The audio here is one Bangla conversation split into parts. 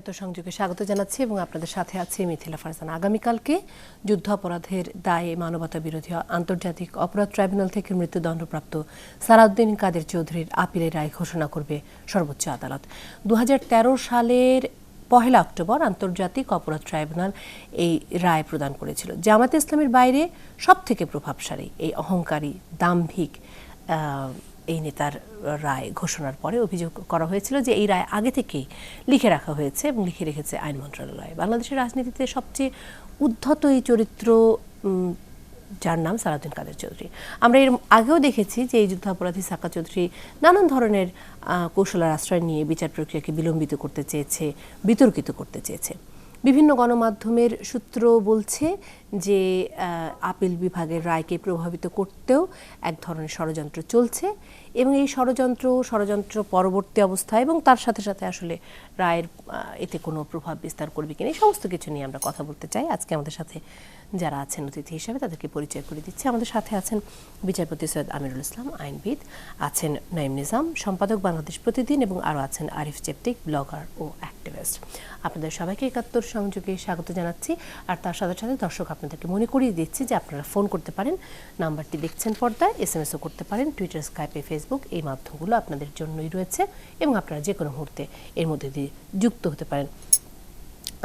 একাত্তর সংযোগে স্বাগত জানাচ্ছি এবং আপনাদের সাথে আছে মিথিলা ফারজানা। আগামীকালকে যুদ্ধ অপরাধের দায়ে মানবতা বিরোধী আন্তর্জাতিক অপরাধ ট্রাইব্যুনাল থেকে মৃত্যুদণ্ডপ্রাপ্ত সালাউদ্দিন কাদের চৌধুরীর আপিলের রায় ঘোষণা করবে সর্বোচ্চ আদালত। 2013 সালের 1 অক্টোবর আন্তর্জাতিক অপরাধ ট্রাইব্যুনাল এই রায় প্রদান করেছিল। জামায়াতে ইসলামের বাইরে সবথেকে প্রভাবশালী এই অহংকারী দাম্ভিক এই নেতার রায় ঘোষণার পরে অভিযোগ করা হয়েছিল যে এই রায় আগে থেকেই লিখে রাখা হয়েছে এবং লিখে রেখেছে আইন মন্ত্রণালয়। বাংলাদেশের রাজনীতিতে সবচেয়ে উদ্ধত এই চরিত্র, যার নাম সালাউদ্দিন কাদের চৌধুরী। আমরা এর আগেও দেখেছি যে এই যুদ্ধাপরাধী সাকা চৌধুরী নানান ধরনের কৌশলের আশ্রয় নিয়ে বিচার প্রক্রিয়াকে বিলম্বিত করতে চেয়েছে, বিতর্কিত করতে চেয়েছে। বিভিন্ন গণমাধ্যমের সূত্র বলছে যে আপিল বিভাগের রায়কে প্রভাবিত করতেও এক ধরনের ষড়যন্ত্র চলছে এবং এই ষড়যন্ত্র পরবর্তী অবস্থায় এবং তার সাথে সাথে আসলে রায়ের এতে কোনো প্রভাব বিস্তার করবে কিনা, এই সমস্ত কিছু নিয়ে আমরা কথা বলতে চাই। আজকে আমাদের সাথে যারা আছেন অতিথি হিসাবে তাদেরকে পরিচয় করে দিচ্ছি। আমাদের সাথে আছেন বিচারপতি সৈয়দ আমিরুল ইসলাম, আইনবিদ, আছেন নাইম নিজাম, সম্পাদক বাংলাদেশ প্রতিদিন, এবং আরও আছেন আরিফ চেপটিক, ব্লগার ও অ্যাক্টিভিস্ট। আপনাদের সবাইকে একাত্তর সংযোগে স্বাগত জানাচ্ছি। আর তার সাথে সাথে দর্শক আপনাদেরকে মনে করিয়ে দিচ্ছি যে আপনারা ফোন করতে পারেন, নাম্বারটি দেখছেন পর্দায়, SMS-ও করতে পারেন, টুইটার, স্কাইপে, ফেসবুক, এই মাধ্যমগুলো আপনাদের জন্যই রয়েছে এবং আপনারা যে কোনো মুহূর্তে এর মধ্যে দিয়ে যুক্ত হতে পারেন।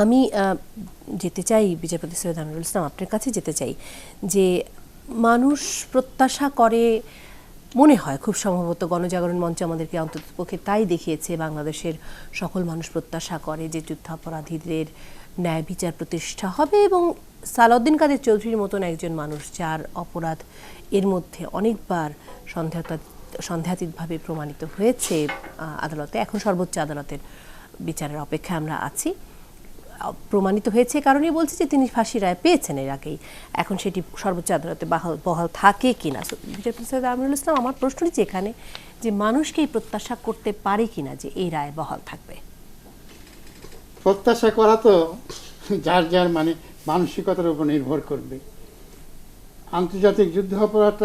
আমি যেতে চাই বিচারপতি সৈয়দ আমিরুল ইসলাম, আপনার কাছে যেতে চাই যে মানুষ প্রত্যাশা করে, মনে হয় খুব সম্ভবত গণজাগরণ মঞ্চ আমাদেরকে অন্ততপক্ষে তাই দেখিয়েছে, বাংলাদেশের সকল মানুষ প্রত্যাশা করে যে যুদ্ধাপরাধীদের ন্যায় বিচার প্রতিষ্ঠা হবে এবং সালাউদ্দিন কাদের চৌধুরীর মতন একজন মানুষ যার অপরাধ এর মধ্যে অনেকবার সন্দেহাতীতভাবে প্রমাণিত হয়েছে আদালতে, এখন সর্বোচ্চ আদালতের বিচারের অপেক্ষায় আমরা আছি, প্রমাণিত হয়েছে কারণেই বলছি যে তিনি ফাঁসি রায় পেয়েছেন এর আগেই, এখন সেটি সর্বোচ্চ আদালতে বহাল থাকে কিনা। বিচারপতি সৈয়দ আমিরুল ইসলাম, আমার প্রশ্নটি যেখানে যে মানুষকে এই প্রত্যাশা করতে পারে কিনা যে এই রায় বহাল থাকবে। প্রত্যাশা করা তো যার যার মানসিকতার উপর নির্ভর করবে। আন্তর্জাতিক যুদ্ধ অপরাধ,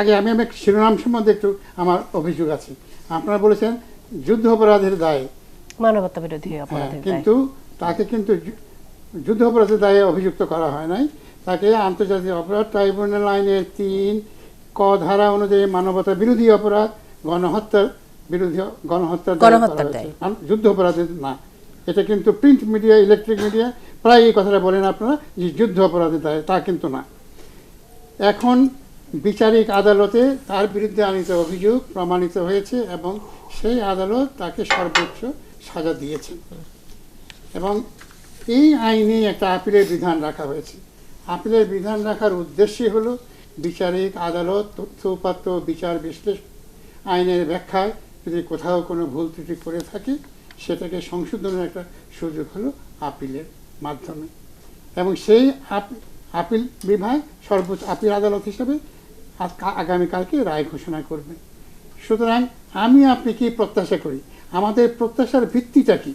আগে আমি শিরোনাম সম্বন্ধে একটু আমার অভিযোগ আছে। আপনারা বলেছেন যুদ্ধ অপরাধের দায়ে মানবতা বিরোধী অপরাধের, কিন্তু তাকে কিন্তু যুদ্ধ অপরাধের দায়ে অভিযুক্ত করা হয় নাই। তাকে আন্তর্জাতিক অপরাধ ট্রাইব্যুনাল আইনের 3 ক ধারা অনুযায়ী মানবতা বিরোধী অপরাধ, গণহত্যার দায়, যুদ্ধ অপরাধের না। এটা কিন্তু প্রিন্ট মিডিয়া, ইলেকট্রিক মিডিয়া প্রায় এই কথাটা বলেন আপনারা যে যুদ্ধ অপরাধের দায়, তা কিন্তু না। এখন বিচারিক আদালতে তার বিরুদ্ধে আনিত অভিযোগ প্রমাণিত হয়েছে এবং সেই আদালত তাকে সর্বোচ্চ সাজা দিয়েছেন এবং এই আইনে একটা আপিলের বিধান রাখা হয়েছে। আপিলের বিধান রাখার উদ্দেশ্যই হলো বিচারিক আদালত তথ্য উপাত্ত বিচার বিশ্লেষণ আইনের ব্যাখ্যায় যদি কোথাও কোনো ভুল ত্রুটি করে থাকে সেটাকে সংশোধনের একটা সুযোগ হলো আপিলের মাধ্যমে, এবং সেই আপিল বিভাগ সর্বোচ্চ আপিল আদালত হিসেবে আগামীকালকে রায় ঘোষণা করবে। সুতরাং আমি আপনি কি প্রত্যাশা করি, আমাদের প্রত্যাশার ভিত্তিটা কি?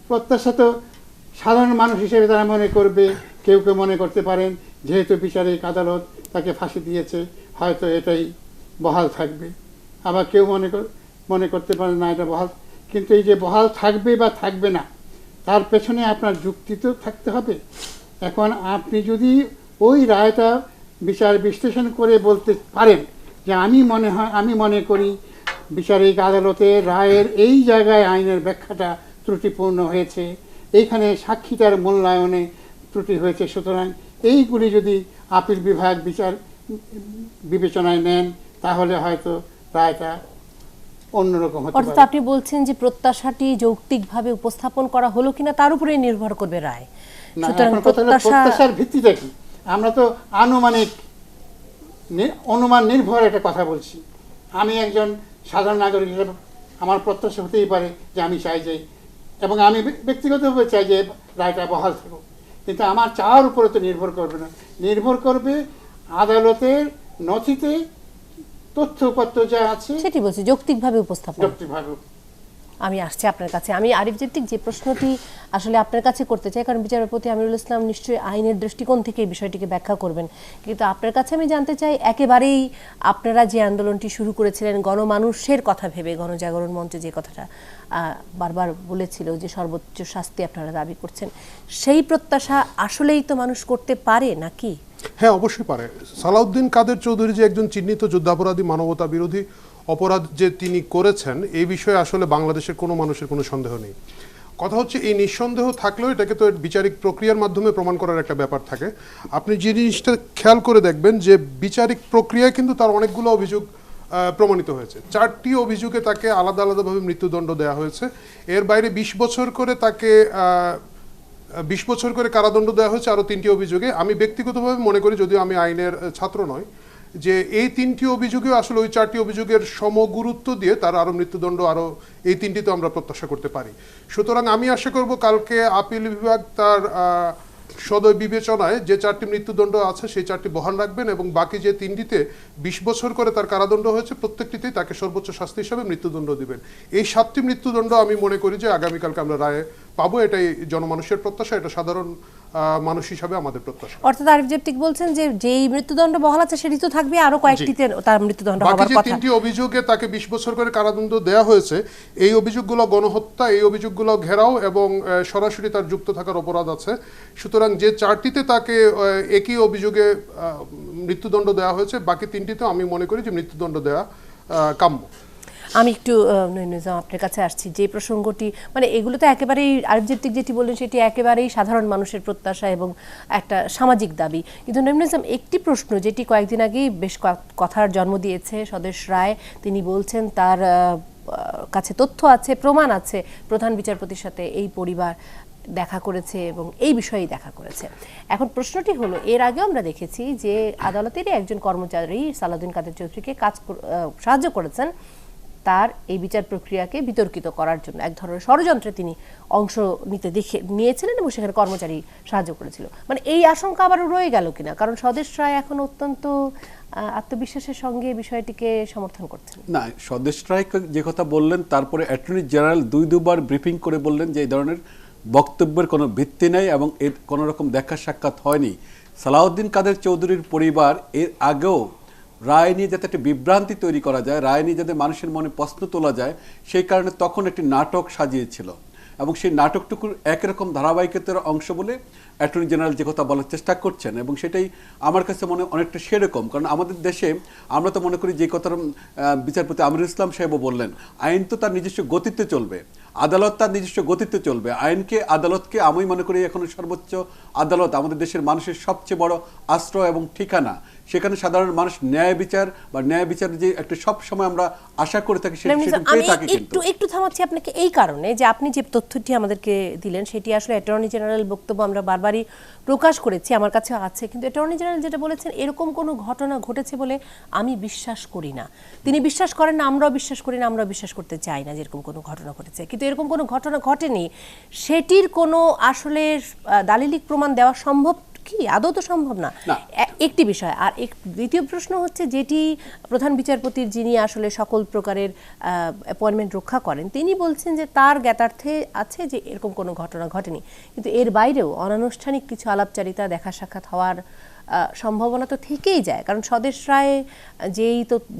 প্রত্যাশা তো সাধারণ মানুষ হিসেবে তারা মনে করবে, কেউ কেউ মনে করতে পারেন যেহেতু বিচারিক আদালত তাকে ফাঁসি দিয়েছে হয়তো এটাই বহাল থাকবে, আবার কেউ মনে করতে পারেন না এটা বহাল, কিন্তু এই যে বহাল থাকবে বা থাকবে না তার পেছনে আপনার যুক্তি তো থাকতে হবে। এখন আপনি যদি ওই রায়টা বিচার বিশ্লেষণ করে বলতে পারেন যে আমি মনে করি বিচারিক আদালতের রায়ের এই জায়গায় আইনের ব্যাখ্যাটা ত্রুটিপূর্ণ হয়েছে, এইখানে সাক্ষীটার মূল্যায়নে ত্রুটি হয়েছে, সুতরাং এইগুলি যদি আপিল বিভাগ বিচার বিবেচনায় নেন তাহলে হয়তো রায়টা অন্যরকম হতে পারে। আপনি বলছেন যে প্রত্যাশাটি যৌক্তিকভাবে উপস্থাপন করা হলো কিনা তার উপরে নির্ভর করবে রায়। প্রত্যাশার ভিত্তিটা কি? আমরা তো অনুমান নির্ভর একটা কথা বলছি। আমি একজন সাধারণ নাগরিক হিসেবে আমার প্রত্যাশা হতেই পারে যে আমি চাই যে, এবং আমি ব্যক্তিগতভাবে চাই যে রায়টা বহাল থাকুক, কিন্তু আমার চাওয়ার উপরে তো নির্ভর করবে না, নির্ভর করবে আদালতের নথিতে তথ্য উপাত্ত যা আছে সেটি বলছি যৌক্তিকভাবে উপস্থাপন। আমি আসছি আপনার কাছে। আমি আরিফ জেপ্টিক যে প্রশ্নটি আসলে আপনার কাছে করতে চাই, কারণ বিচারপতি আমিরুল ইসলাম নিশ্চয়ই আইনের দৃষ্টিকোণ থেকে এই বিষয়টিকে ব্যাখ্যা করবেন, কিন্তু আপনার কাছে আমি জানতে চাই একেবারেই আপনারা যে আন্দোলনটি শুরু করেছিলেন গণমানুষের কথা ভেবে, গণজাগরণ মঞ্চে যে কথাটা বারবার বলেছিল যে সর্বোচ্চ শাস্তি আপনারা দাবি করছেন, সেই প্রত্যাশা আসলেই তো মানুষ করতে পারে নাকি? হ্যাঁ, অবশ্যই পারে। সালাউদ্দিন কাদের চৌধুরী যে একজন চিহ্নিত যুদ্ধাপরাধী, মানবতা বিরোধী অপরাধ যে তিনি করেছেন, এই বিষয়ে আসলে বাংলাদেশের কোনো মানুষের কোনো সন্দেহ নেই। কথা হচ্ছে এই নিঃসন্দেহ থাকলেও এটাকে তো বিচারিক প্রক্রিয়ার মাধ্যমে প্রমাণ করার একটা ব্যাপার থাকে। আপনি যে জিনিসটা খেয়াল করে দেখবেন যে বিচারিক প্রক্রিয়ায় কিন্তু তার অনেকগুলো অভিযোগ প্রমাণিত হয়েছে। 4টি অভিযোগে তাকে আলাদা আলাদাভাবে মৃত্যুদণ্ড দেওয়া হয়েছে। এর বাইরে 20 বছর করে তাকে 20 বছর করে কারাদণ্ড দেওয়া হয়েছে আরও 3টি অভিযোগে। আমি ব্যক্তিগতভাবে মনে করি, যদিও আমি আইনের ছাত্র নয়, যে এই 3টি অভিযোগে আসলে ওই 4টি অভিযোগের সমগুরুত্ব দিয়ে তার আরও মৃত্যুদণ্ড আরও এই 3টি তো আমরা প্রত্যাশা করতে পারি। সুতরাং আমি আশা করব কালকে আপিল বিভাগ তার সদয় বিবেচনায় যে 4টি মৃত্যুদণ্ড আছে সেই 4টি বহাল রাখবেন এবং বাকি যে 3টিতে 20 বছর করে তার কারাদণ্ড হয়েছে প্রত্যেকটিতেই তাকে সর্বোচ্চ শাস্তি হিসাবে মৃত্যুদণ্ড দিবেন। এই 7টি মৃত্যুদণ্ড আমি মনে করি যে আগামীকালকে আমরা রায়ে পাবো। এটাই জনমানুষের প্রত্যাশা, এটা সাধারণ মানুষ হিসাবে আমাদের প্রত্যাশা। অর্থাৎ আরিফ জেপ্টিক বলছেন যে যেই মৃত্যুদণ্ড বহাল আছে সেটি তো থাকবে, আরো কয়েকটিতে তার মৃত্যুদণ্ড হওয়ার কথা। বাকি যে 3টি অভিযোগে তাকে 20 বছর করে কারাদণ্ড দেওয়া হয়েছে, এই অভিযোগগুলো গণহত্যা, এই অভিযোগগুলো ঘেরাও এবং সরাসরি তার যুক্ত থাকার অপরাধ আছে। সুতরাং যে 4টিতে তাকে একই অভিযোগে মৃত্যুদণ্ড দেওয়া হয়েছে, বাকি 3টিতেও আমি মনে করি যে মৃত্যুদণ্ড দেওয়া কাম্য। আমি একটু নিজাম আপনার কাছে আসছি। যে প্রসঙ্গটি মানে এগুলো তো একেবারেই আরিফ জেপ্টিক যেটি বললেন সেটি একেবারেই সাধারণ মানুষের প্রত্যাশা এবং একটা সামাজিক দাবি, কিন্তু নিজাম একটি প্রশ্ন যেটি কয়েকদিন আগেই বেশ কথার জন্ম দিয়েছে, স্বদেশ রায় তিনি বলছেন তার কাছে তথ্য আছে, প্রমাণ আছে, প্রধান বিচারপতির সাথে এই পরিবার দেখা করেছে এবং এই বিষয়েই দেখা করেছে। এখন প্রশ্নটি হলো, এর আগেও আমরা দেখেছি যে আদালতেরই একজন কর্মচারী সালাউদ্দিন কাদের চৌধুরীকে সাহায্য করেছেন তার এই বিচার প্রক্রিয়াকে বিতর্কিত করার জন্য। এক ধরনের ষড়যন্ত্রে তিনি অংশ নিয়েছিলেন এবং সেখানে কর্মচারী সাহায্য করেছিল। মানে এই আশঙ্কা আবারও রয়ে গেল কিনা, কারণ স্বদেশ রায় এখন অত্যন্ত আত্মবিশ্বাসের সঙ্গে বিষয়টিকে সমর্থন করছেন। না, স্বদেশ রায় যে কথা বললেন, তারপরে অ্যাটর্নি জেনারেল দুবার ব্রিফিং করে বললেন যে এই ধরনের বক্তব্যের কোনো ভিত্তি নেই এবং এর কোনো রকম দেখা সাক্ষাৎ হয়নি। সালাউদ্দিন কাদের চৌধুরীর পরিবার এর আগেও রায় নিয়ে যাতে একটা বিভ্রান্তি তৈরি করা যায়, রায় নিয়ে যাতে মানুষের মনে প্রশ্ন তোলা যায়, সেই কারণে তখন একটি নাটক সাজিয়েছিল এবং সেই নাটকটুকুর একরকম ধারাবাহিকতার অংশ বলে অ্যাটর্নি জেনারেল যে কথা বলার চেষ্টা করছেন এবং সেটাই আমার কাছে মনে অনেকটা সেরকম। কারণ আমাদের দেশে আমরা তো মনে করি যে কথার বিচারপতি আমিরুল ইসলাম সাহেবও বললেন, আইন তো তার নিজস্ব গতিতে চলবে, আদালত তার নিজস্ব গতিতে চলবে। আদালতকে আমি মনে করি এখন সর্বোচ্চ আদালত আমাদের দেশের মানুষের সবচেয়ে বড় আশ্রয় এবং ঠিকানা। সেখানে সাধারণ মানুষ ন্যায় বিচার যে একটা সব সময় আমরা আশা করে থাকি একটু থামাচ্ছি আপনাকে এই কারণে যে আপনি যে তথ্যটি আমাদেরকে দিলেন সেটি আসলে অ্যাটর্নি জেনারেল বক্তব্য আমরা বারবারই প্রকাশ করেছি, আমার কাছে আছে, কিন্তু অ্যাটর্নি জেনারেল যেটা বলেছেন এরকম কোনো ঘটনা ঘটেছে বলে আমি বিশ্বাস করি না। তিনি বিশ্বাস করেন না, আমরাও বিশ্বাস করি না, আমরাও বিশ্বাস করতে চাই না যেরকম কোনো ঘটনা ঘটেছে, কিন্তু এরকম কোনো ঘটনা ঘটেনি। সেটির কোনো আসলে দালিলিক প্রমাণ দেওয়া সম্ভব কি? আদৌ তো সম্ভব না, একটি বিষয়। আর দ্বিতীয় প্রশ্ন হচ্ছে, যেটি প্রধান বিচারপতির যিনি আসলে সকল প্রকারের অ্যাপয়েন্টমেন্ট রক্ষা করেন তিনি বলছেন যে তার জ্ঞাতার্থে আছে যে এরকম কোনো ঘটনা ঘটেনি, কিন্তু এর বাইরেও অনানুষ্ঠানিক কিছু আলাপচারিতা, দেখা সাক্ষাৎ হওয়ার সম্ভাবনা তো থেকেই যায়। কারণ স্বদেশ রায়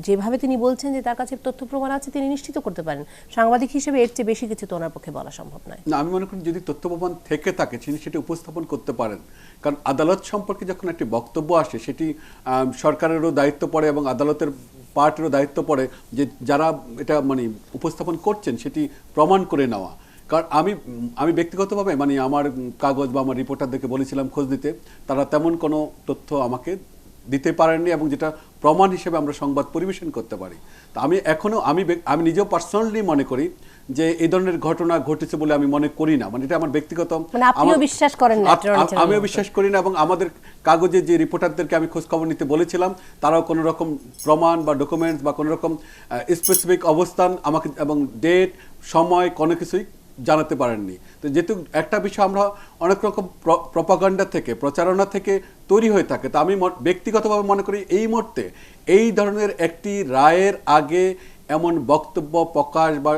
যেভাবে তিনি বলছেন যে তার কাছে তথ্য প্রমাণ আছে তিনি নিশ্চিত করতে পারেন, সাংবাদিক হিসেবে এর চেয়ে বেশি কিছু তো ওনার পক্ষে বলা সম্ভব নয়। না, আমি মনে করি যদি তথ্য প্রমাণ থেকে থাকে তিনি সেটা উপস্থাপন করতে পারেন। কারণ আদালত সম্পর্কে যখন একটি বক্তব্য আসে সেটি সরকারেরও দায়িত্ব পড়ে এবং আদালতের পার্টেরও দায়িত্ব পড়ে যে যারা এটা মানে উপস্থাপন করছেন সেটি প্রমাণ করে নেওয়া। কারণ আমি ব্যক্তিগতভাবে মানে আমার কাগজ বা আমার রিপোর্টারদেরকে বলেছিলাম খোঁজ দিতে, তারা তেমন কোনো তথ্য আমাকে দিতে পারেননি এবং যেটা প্রমাণ হিসেবে আমরা সংবাদ পরিবেশন করতে পারি। তা আমি নিজেও পার্সোনালি মনে করি যে এই ধরনের ঘটনা ঘটেছে বলে আমি মনে করি না। মানে এটা আমার ব্যক্তিগত, আমিও বিশ্বাস করি না এবং আমাদের কাগজে যে রিপোর্টারদেরকে আমি খোঁজ খবর নিতে বলেছিলাম তারাও কোনো রকম প্রমাণ বা ডকুমেন্টস বা কোনো রকম স্পেসিফিক অবস্থান আমাকে এবং ডেট সময় কোনো কিছুই জানাতে পারেননি। তো যেহেতু একটা বিষয় আমরা অনেক রকম প্রপাগান্ডা থেকে, প্রচারণা থেকে তৈরি হয়ে থাকে, তা আমি ব্যক্তিগতভাবে মনে করি এই মুহূর্তে এই ধরনের একটি রায়ের আগে এমন বক্তব্য প্রকাশ বা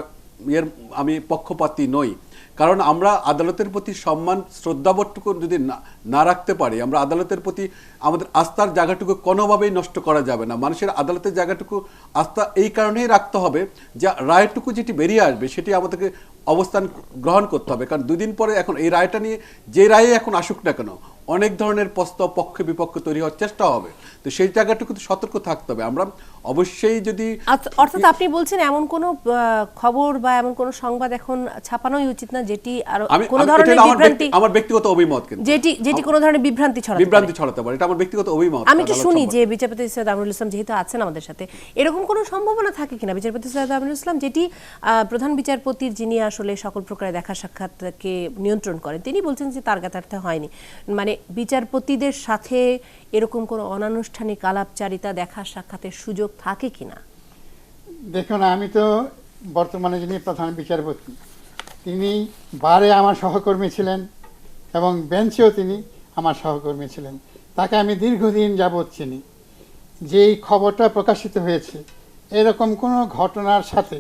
আমি পক্ষপাতী নই, কারণ আমরা আদালতের প্রতি সম্মান শ্রদ্ধাবোধটুকু যদি না রাখতে পারি, আমরা আদালতের প্রতি আমাদের আস্থার জায়গাটুকু কোনোভাবেই নষ্ট করা যাবে না। মানুষের আদালতের জায়গাটুকু আস্থা এই কারণেই রাখতে হবে যে রায়টুকু যেটি বেরিয়ে আসবে সেটি আমাদেরকে অবস্থান গ্রহণ করতে হবে। কারণ 2 দিন পরে এখন এই রায়টা নিয়ে যে রায়ে এখন আসুক না কেন অনেক ধরনের প্রস্তাব পক্ষে বিপক্ষে তৈরি হওয়ার চেষ্টা হবে, তো সেই জায়গাটুকু সতর্ক থাকতে হবে। আমরা অবশ্যই যদি অর্থাৎ আপনি বলছেন এমন কোন খবর বা এমন কোন সংবাদ এখন ছাপানোই উচিত না যেটি আর কোন ধরনের বিভ্রান্তি, আমার ব্যক্তিগত অভিমত, কিন্তু যেটি কোন ধরনের বিভ্রান্তি ছড়াতে পারে, এটা আমার ব্যক্তিগত অভিমত। আমি একটু শুনি যে বিচারপতি সৈয়দ আমিনুল ইসলাম যেহেতু আছেন আমাদের সাথে, এরকম কোনো সম্ভাবনা থাকে কিনা বিচারপতি সৈয়দ আমিনুল ইসলাম, যেটি প্রধান বিচারপতির যিনি আসলে সকল প্রকারের দেখা সাক্ষাৎকে নিয়ন্ত্রণ করেন তিনি বলছেন যে তার জ্ঞাতার্থে হয়নি, মানে বিচারপতিদের সাথে এরকম কোনো অনানুষ্ঠানিক আলাপচারিতা দেখা সাক্ষাতের সুযোগ থাকে কিনা? দেখুন, আমি তো বর্তমানে যিনি প্রধান বিচারপতি তিনি বারে আমার সহকর্মী ছিলেন এবং বেঞ্চেও তিনি আমার সহকর্মী ছিলেন, তাকে আমি দীর্ঘদিন যাবৎ চিনি। যেই খবরটা প্রকাশিত হয়েছে এরকম কোনো ঘটনার সাথে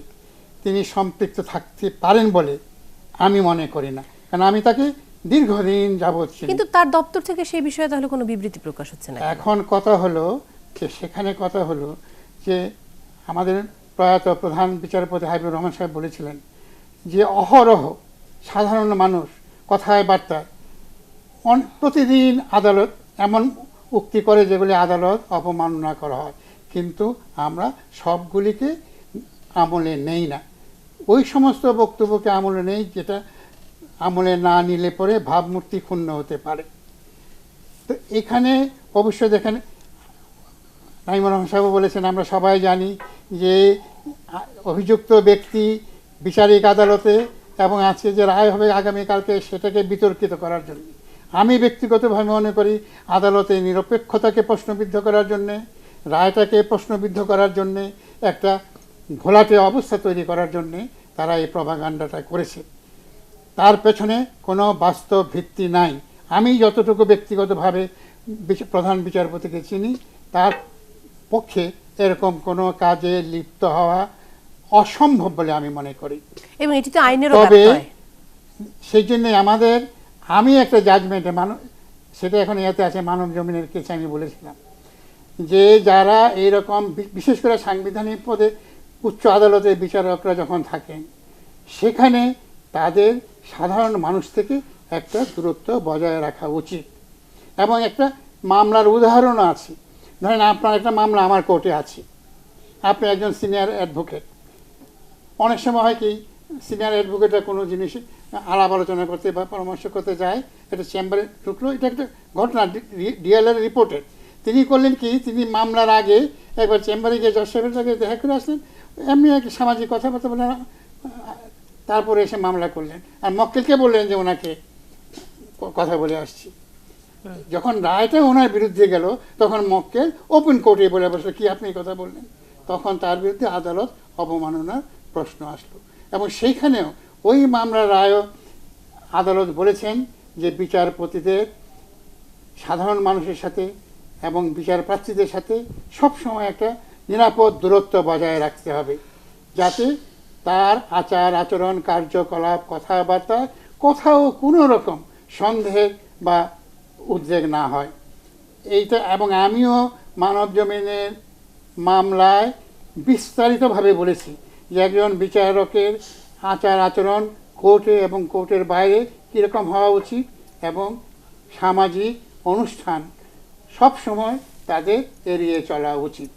তিনি সম্পৃক্ত থাকতে পারেন বলে আমি মনে করি না, কারণ আমি তাকে দীর্ঘদিন যাবৎ চিনি। কিন্তু তার দপ্তর থেকে সেই বিষয়ে তাহলে কোনো বিবৃতি প্রকাশ হচ্ছে না। এখন কথা হলো যে আমাদের প্রয়াত প্রধান বিচারপতি হাবিবুর রহমান সাহেব বলেছিলেন যে অহরহ সাধারণ মানুষ কথায় বার্তায় প্রতিদিন আদালত এমন উক্তি করে যেগুলি আদালত অপমাননা করা হয়, কিন্তু আমরা সবগুলিকে আমলে নেই না। ওই সমস্ত বক্তব্যকে আমলে নেই যেটা আমলে না নিলে পরে ভাবমূর্তি ক্ষুণ্ণ হতে পারে। তো এখানে অবশ্যই দেখেন নাইমুর রহমান সাহেব বলেছেন, আমরা সবাই জানি যে অভিযুক্ত ব্যক্তি বিচারিক আদালতে এবং আজকে যে রায় হবে আগামীকালকে সেটাকে বিতর্কিত করার জন্য। আমি ব্যক্তিগতভাবে মনে করি আদালতে নিরপেক্ষতাকে প্রশ্নবিদ্ধ করার জন্যে, রায়টাকে প্রশ্নবিদ্ধ করার জন্যে, একটা ঘোলাটে অবস্থা তৈরি করার জন্যে তারা এই প্রপাগান্ডাটা করেছে। তার পেছনে কোনো বাস্তব ভিত্তি নাই। আমি যতটুকু ব্যক্তিগতভাবে প্রধান বিচারপতিকে চিনি তার পক্ষে এরকম কোনো কাজে লিপ্ত হওয়া অসম্ভব বলে আমি মনে করি। এবং এটি তো আইনের তবে সেই জন্যে আমি একটা জাজমেন্টে সেটা এখন এতে আছে মানব জমিনের কেসে আমি বলেছিলাম যে যারা এইরকম বিশেষ করে সাংবিধানিক পদে উচ্চ আদালতের বিচারকরা যখন থাকেন সেখানে তাদের সাধারণ মানুষ থেকে একটা দূরত্ব বজায় রাখা উচিত। এবং একটা মামলার উদাহরণও আছে, ধরেন আপনার একটা মামলা আমার কোর্টে আছে, আপনি একজন সিনিয়র অ্যাডভোকেট, অনেক সময় হয় কি সিনিয়র অ্যাডভোকেটরা কোনো জিনিস আলাপ আলোচনা করতে বা পরামর্শ করতে যায়, একটা চেম্বারে ঢুকলো, এটা একটা ঘটনা ডিএলআর রিপোর্টের। তিনি করলেন কি, তিনি মামলার আগে একবার চেম্বারে গিয়ে জজ সাহেবের সঙ্গে দেখা করে আসলেন, এমনি একটা সামাজিক কথাবার্তা বললেন, তারপরে এসে মামলা করলেন আর মক্কেলকে বললেন যে ওনাকে কথা বলে আসছি। যখন রায়টা ওনার বিরুদ্ধে গেল তখন মক্কেল ওপেন কোর্টে বলে বসলো কি আপনি কথা বললেন, তখন তার বিরুদ্ধে আদালত অবমাননার প্রশ্ন আসলো। এবং সেইখানেও ওই মামলার রায়ও আদালত বলেছেন যে বিচারপতিদের সাধারণ মানুষের সাথে এবং বিচারপ্রার্থীদের সাথে সবসময় একটা নিরাপদ দূরত্ব বজায় রাখতে হবে, যাতে তার আচার আচরণ কার্যকলাপ কথাবার্তা কোথাও কোনো রকম সন্দেহের বা উদ্বেগ না হয়। এইটা এবং আমিও মানব জমিনের মামলায় বিস্তারিতভাবে বলেছি যে একজন বিচারকের আচার আচরণ কোর্টে এবং কোর্টের বাইরে কীরকম হওয়া উচিত এবং সামাজিক অনুষ্ঠান সব সময় তাদের এড়িয়ে চলা উচিত।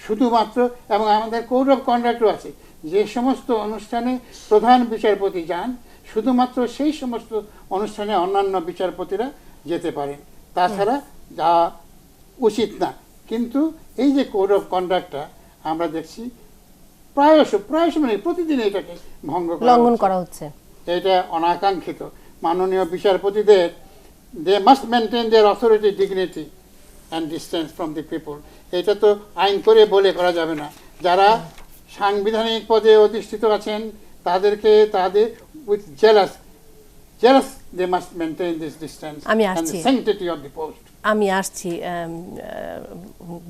শুধুমাত্র এবং আমাদের কোড অফ কন্ডাক্টও আছে, যে সমস্ত অনুষ্ঠানে প্রধান বিচারপতি যান শুধুমাত্র সেই সমস্ত অনুষ্ঠানে অন্যান্য বিচারপতিরা যেতে পারেন, তাছাড়া যাওয়া উচিত না। কিন্তু এই যে কোড অফ কন্ডাক্টটা আমরা দেখছি প্রায়শ মানে প্রতিদিন এটাকে লঙ্ঘন করা হচ্ছে। এটা অনাকাঙ্ক্ষিত। মাননীয় বিচারপতিদের they must maintain their authority, dignity and distance from the people. এটা তো আইন করে বলে করা যাবে না। যারা সাংবিধানিক পদে অধিষ্ঠিত আছেন তাদেরকে তাদের with jealous they must maintain this distance আমি and the sanctity of the post. আমি আসছি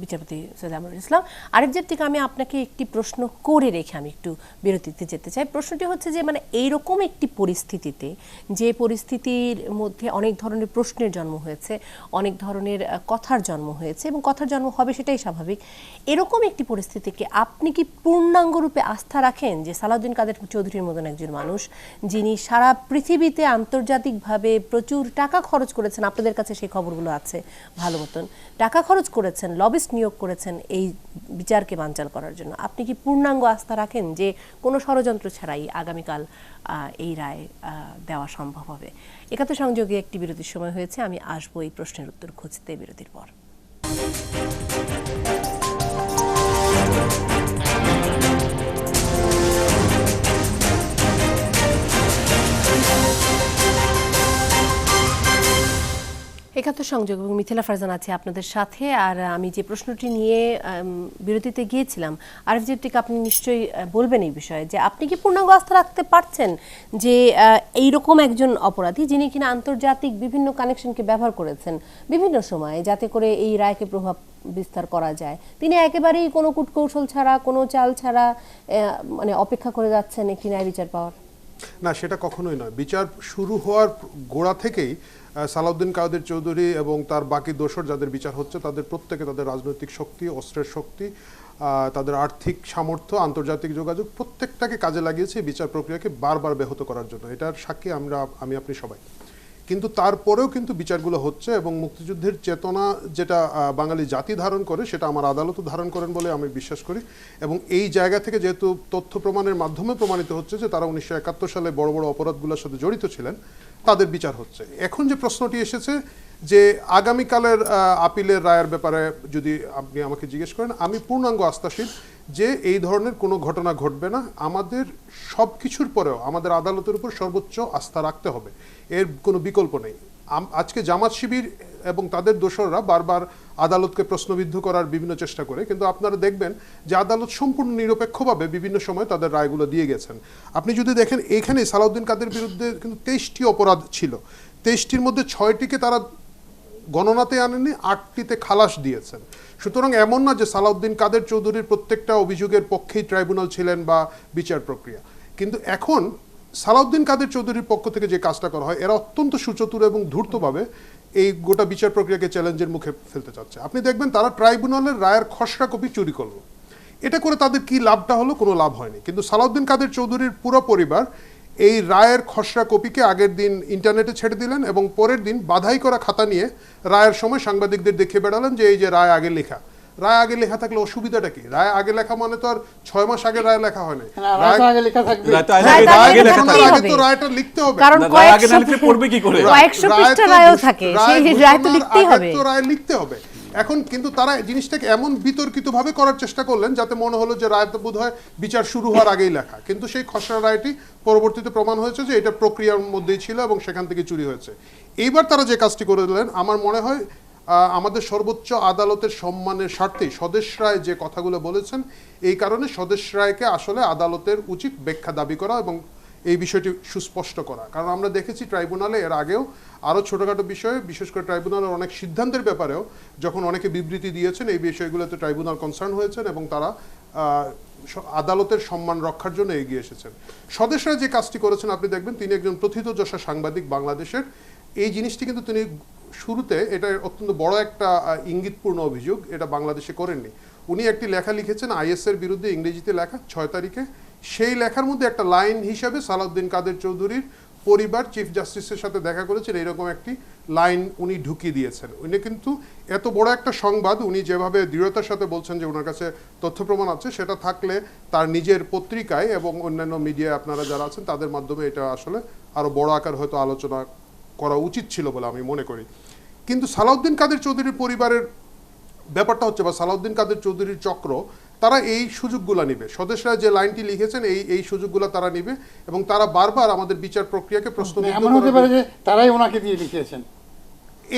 বিচারপতি সৈয়দ আমিনুল ইসলাম। আরেকজন থেকে আমি আপনাকে একটি প্রশ্ন করে রেখে আমি একটু বিরতিতে যেতে চাই। প্রশ্নটি হচ্ছে যে মানে এইরকম একটি পরিস্থিতিতে, যে পরিস্থিতির মধ্যে অনেক ধরনের প্রশ্নের জন্ম হয়েছে, অনেক ধরনের কথার জন্ম হয়েছে এবং কথার জন্ম হবে সেটাই স্বাভাবিক, এরকম একটি পরিস্থিতিকে আপনি কি পূর্ণাঙ্গরূপে আস্থা রাখেন যে সালাউদ্দিন কাদের চৌধুরীর মতন একজন মানুষ যিনি সারা পৃথিবীতে আন্তর্জাতিকভাবে প্রচুর টাকা খরচ করেছেন, আপনাদের কাছে সেই খবরগুলো আছে ভালো মতন, টাকা খরচ করেছেন, লবিস্ট নিয়োগ করেছেন এই বিচারকে বানচাল করার জন্য, আপনি কি পূর্ণাঙ্গ আস্থা রাখেন যে কোনো ষড়যন্ত্র ছাড়াই আগামীকাল এই রায় দেওয়া সম্ভব হবে? একাত্তর সংযোগে একটি বিরতির সময় হয়েছে, আমি আসবো এই প্রশ্নের উত্তর খুঁজতে বিরতির পর। একাত্তর সংযোগ এবং মিথিলা ফারজান আছে আপনাদের সাথে। আর আমি যে প্রশ্নটি নিয়ে বিরতিতে গিয়েছিলাম, আরএফজিএফটিকে আপনি নিশ্চয়ই বলবেন এই বিষয়ে যে আপনি কি পূর্ণাঙ্গ আস্থা রাখতে পারছেন যে এইরকম একজন অপরাধী যিনি কিনা আন্তর্জাতিক বিভিন্ন কানেকশনকে ব্যবহার করেছেন বিভিন্ন সময়ে যাতে করে এই রায়কে প্রভাব বিস্তার করা যায়, তিনি একেবারেই কোনো কূটকৌশল ছাড়া, কোনো চাল ছাড়া মানে অপেক্ষা করে যাচ্ছেন একটি ন্যায় বিচার পাওয়ার? না, সেটা কখনোই নয়। বিচার শুরু হওয়ার গোড়া থেকেই সালাউদ্দিন কাদের চৌধুরী এবং তার বাকি দোসর যাদের বিচার হচ্ছে তাদের প্রত্যেকে তাদের রাজনৈতিক শক্তি, অস্ত্রের শক্তি, তাদের আর্থিক সামর্থ্য, আন্তর্জাতিক যোগাযোগ প্রত্যেকটাকে কাজে লাগিয়েছে বিচার প্রক্রিয়াকে বারবার ব্যাহত করার জন্য। এটার সাক্ষী আমি আপনি সবাই। কিন্তু তারপরেও কিন্তু বিচারগুলো হচ্ছে এবং মুক্তিযুদ্ধের চেতনা যেটা বাঙালি জাতি ধারণ করে সেটা আমার আদালতও ধারণ করেন বলে আমি বিশ্বাস করি। এবং এই জায়গা থেকে যেহেতু তথ্য প্রমাণের মাধ্যমে প্রমাণিত হচ্ছে যে তারা 1971 সালে বড় বড় অপরাধগুলোর সাথে জড়িত ছিলেন, তাদের বিচার হচ্ছে। এখন যে প্রশ্নটি এসেছে যে আগামীকালের আপিলের রায়ের ব্যাপারে যদি আপনি আমাকে জিজ্ঞেস করেন, আমি পূর্ণাঙ্গ আস্থাশীল যে এই ধরনের কোনো ঘটনা ঘটবে না। আমাদের সব কিছুর পরেও আমাদের আদালতের উপর সর্বোচ্চ আস্থা রাখতে হবে, এর কোনো বিকল্প নেই। আজকে জামাত শিবির এবং তাদের দোসররা বারবার আদালতকে প্রশ্নবিদ্ধ করার বিভিন্ন চেষ্টা করে, কিন্তু আপনারা দেখবেন যে আদালত সম্পূর্ণ নিরপেক্ষভাবে বিভিন্ন সময় তাদের রায়গুলো দিয়ে গেছেন। আপনি যদি দেখেন এইখানে সালাউদ্দিন কাদের বিরুদ্ধে কিন্তু 23টি অপরাধ ছিল, 23টির মধ্যে 6টিকে তারা গণনাতে আনেনি, 8টিতে খালাস দিয়েছেন। সুতরাং এমন না যে সালাউদ্দিন কাদের চৌধুরীর প্রত্যেকটা অভিযোগের পক্ষেই ট্রাইব্যুনাল ছিলেন বা বিচার প্রক্রিয়া। কিন্তু এখন সালাউদ্দিন কাদের চৌধুরীর পক্ষ থেকে যে কাজটা করা হয়, এরা অত্যন্ত সুচতুর এবং ধূর্তভাবে এই গোটা বিচার প্রক্রিয়াকে চ্যালেঞ্জের মুখে ফেলতে চাচ্ছে। আপনি দেখবেন তারা ট্রাইব্যুনালের রায়ের খসড়া কপি চুরি করলো। এটা করে তাদের কি লাভটা হলো? কোনো লাভ হয়নি। কিন্তু সালাউদ্দিন কাদের চৌধুরীর পুরো পরিবার এই রায়ের খসড়া কপিকে আগের দিন ইন্টারনেটে ছেড়ে দিলেন এবং পরের দিন বাধাই করা খাতা নিয়ে রায়ের সময় সাংবাদিকদের দেখিয়ে বেড়ালেন যে এই যে রায় আগে লেখা। রায় আগে লেখা থাকলে অসুবিধাটা কি? রায় আগে লেখা মানে তো আর 6 মাস আগে রায় লেখা হয় না, রায়টা লিখতে হবে। কারণ কয়েকশো পৃষ্ঠা রায়ও থাকে, সেই রায় তো লিখতেই হবে, রায় লিখতে হবে। এখন কিন্তু তারা জিনিসটাকে এমন বিতর্কিতভাবে করার চেষ্টা করলেন যাতে মনে হলো যে রায়টা বোধহয় বিচার শুরু হওয়ার আগেই লেখা, কিন্তু সেই খসড়া রায়টি পরবর্তীতে প্রমাণ হয়েছে যে এটা প্রক্রিয়ার মধ্যেই ছিল এবং সেখান থেকে চুরি হয়েছে। এইবার তারা যে কাজটি করে দিলেন, আমার মনে হয় আমাদের সর্বোচ্চ আদালতের সম্মানের স্বার্থে স্বদেশ রায় যে কথাগুলো বলেছেন, এই কারণে স্বদেশ রায়কে আসলে আদালতের উচিত ব্যাখ্যা দাবি করা এবং এই বিষয়টি সুস্পষ্ট করা। কারণ আমরা দেখেছি ট্রাইব্যুনালে এর আগেও আরও ছোটোখাটো বিষয়ে, বিশেষ করে ট্রাইব্যুনালের অনেক সিদ্ধান্তের ব্যাপারেও যখন অনেকে বিবৃতি দিয়েছেন, এই বিষয়গুলোতে ট্রাইব্যুনাল কনসার্ন হয়েছেন এবং তারা আদালতের সম্মান রক্ষার জন্য এগিয়ে এসেছেন। স্বদেশ রায় যে কাজটি করেছেন, আপনি দেখবেন তিনি একজন প্রথিতযশা সাংবাদিক বাংলাদেশের। এই জিনিসটি কিন্তু তিনি শুরুতে, এটা অত্যন্ত বড় একটা ইঙ্গিতপূর্ণ অভিযোগ, এটা বাংলাদেশে করেননি। উনি একটি লেখা লিখেছেন আইএসের বিরুদ্ধে, ইংরেজিতে লেখা, 6 তারিখে। সেই লেখার মধ্যে একটা লাইন হিসাবে সালাউদ্দিন কাদের চৌধুরীর পরিবার চিফ জাস্টিসের সাথে দেখা করেছেন, এইরকম একটি লাইন উনি ঢুকিয়ে দিয়েছেন। উনি কিন্তু এত বড় একটা সংবাদ, উনি যেভাবে দৃঢ়তার সাথে বলছেন যে ওনার কাছে তথ্য প্রমাণ আছে, সেটা থাকলে তার নিজের পত্রিকায় এবং অন্যান্য মিডিয়ায় আপনারা যারা আছেন তাদের মাধ্যমে এটা আসলে আরও বড় আকার হয়তো আলোচনা করা উচিত ছিল বলে আমি মনে করি। কিন্তু সালাউদ্দিন কাদের চৌধুরীর পরিবারের ব্যাপারটা হচ্ছে, বা সালাউদ্দিন কাদের চৌধুরীর চক্র, তারা এই সুযোগগুলো নিবে। স্বদেশরা যে লাইনটি লিখেছেন এই সুযোগগুলো তারা নিবে এবং তারা বারবার আমাদের বিচার প্রক্রিয়াকে প্রশ্নবিদ্ধ করবে। তারাই ওনাকে দিয়ে লিখিয়েছেন,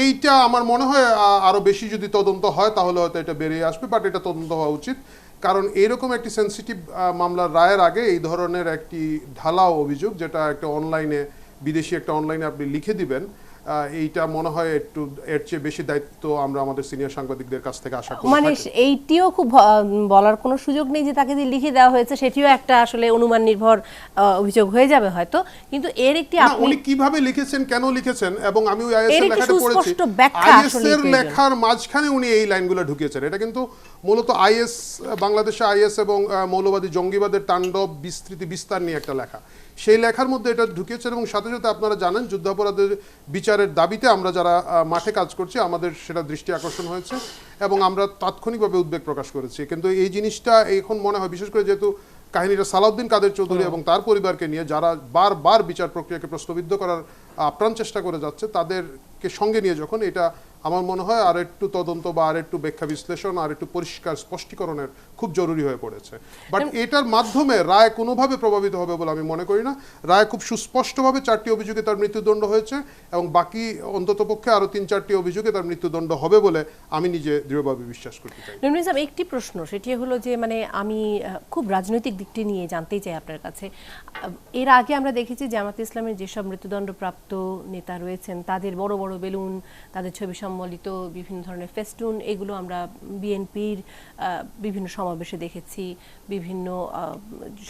এইটা আমার মনে হয় আরো বেশি যদি তদন্ত হয় তাহলে হয়তো এটা বেরিয়ে আসবে, বাট এটা তদন্ত হওয়া উচিত। কারণ এরকম একটি সেন্সিটিভ মামলার রায়ের আগে এই ধরনের একটি ঢালাও অভিযোগ, যেটা একটা অনলাইনে, বিদেশি একটা অনলাইনে আপনি লিখে দিবেন এইটা মনে হয় একটু এর চেয়ে বেশি দায়িত্ব আমরা আমাদের সিনিয়র সাংবাদিকদের কাছ থেকে আশা করি। মানে এইটিও খুব বলার কোনো সুযোগ নেই যে তাকে যে লিখে দেওয়া হয়েছে সেটিও একটা আসলে অনুমান নির্ভর অভিযোগ হয়ে যাবে হয়তো, কিন্তু এর একটি না, উনি কিভাবে লিখেছেন, কেন লিখেছেন, এবং আমি ওই আইএস এর এর একটি লেখাটা পড়েছি, সুস্পষ্ট ব্যাখ্যা আইএস আসলেই এর প্রয়োজন। লেখার মাঝখানে উনি এই লাইনগুলো ঢুকিয়েছেন। এটা কিন্তু মূলত আইএস, বাংলাদেশে আইএস এবং মৌলবাদী জঙ্গিবাদের তাণ্ডব বিস্তৃতি বিস্তার নিয়ে একটা লেখা, সেই লেখার মধ্যে এটা ঢুকিয়েছেন। এবং সাথে সাথে আপনারা জানেন যুদ্ধাপরাধের বিচারের দাবিতে আমরা যারা মাঠে কাজ করছি আমাদের সেটা দৃষ্টি আকর্ষণ হয়েছে এবং আমরা তাৎক্ষণিকভাবে উদ্বেগ প্রকাশ করেছি। কিন্তু এই জিনিসটা এখন মনে হয়, বিশেষ করে যেহেতু কাহিনীটা সালাউদ্দিন কাদের চৌধুরী এবং তার পরিবারকে নিয়ে যারা বারবার বিচার প্রক্রিয়াকে প্রশ্নবিদ্ধ করার আপ্রাণ চেষ্টা করে যাচ্ছে, তাদেরকে সঙ্গে নিয়ে যখন এটা আমার মনে হয় আর একটু তদন্ত বা আর একটু ব্যাখ্যা বিশ্লেষণ আর একটু পরিষ্কার স্পষ্টীকরণের খুব জরুরি হয়ে পড়েছে। বাট এটার মাধ্যমে রায় কোনোভাবে প্রভাবিত হবে বলে আমি মনে করি না। রায় খুব সুস্পষ্টভাবে 4টি অভিযোগে তার মৃত্যুদণ্ড হয়েছে এবং বাকি অন্ততপক্ষে আরও 3-4টি অভিযোগে তার মৃত্যুদণ্ড হবে বলে আমি নিজে দৃঢ়ভাবে বিশ্বাস করতে চাই। নজরুল ইসলাম, একটি প্রশ্ন, সেটি হলো যে মানে আমি খুব রাজনৈতিক দিকটি নিয়ে জানতেই চাই আপনার কাছে। এর আগে আমরা দেখেছি জামাতে ইসলামের যেসব মৃত্যুদণ্ডপ্রাপ্ত নেতা রয়েছেন তাদের বড় বড় বেলুন, তাদের ছবি সম্বলিত বিভিন্ন ধরনের ফেস্টুন, এগুলো আমরা বিএনপির বিভিন্ন সমাবেশে দেখেছি, বিভিন্ন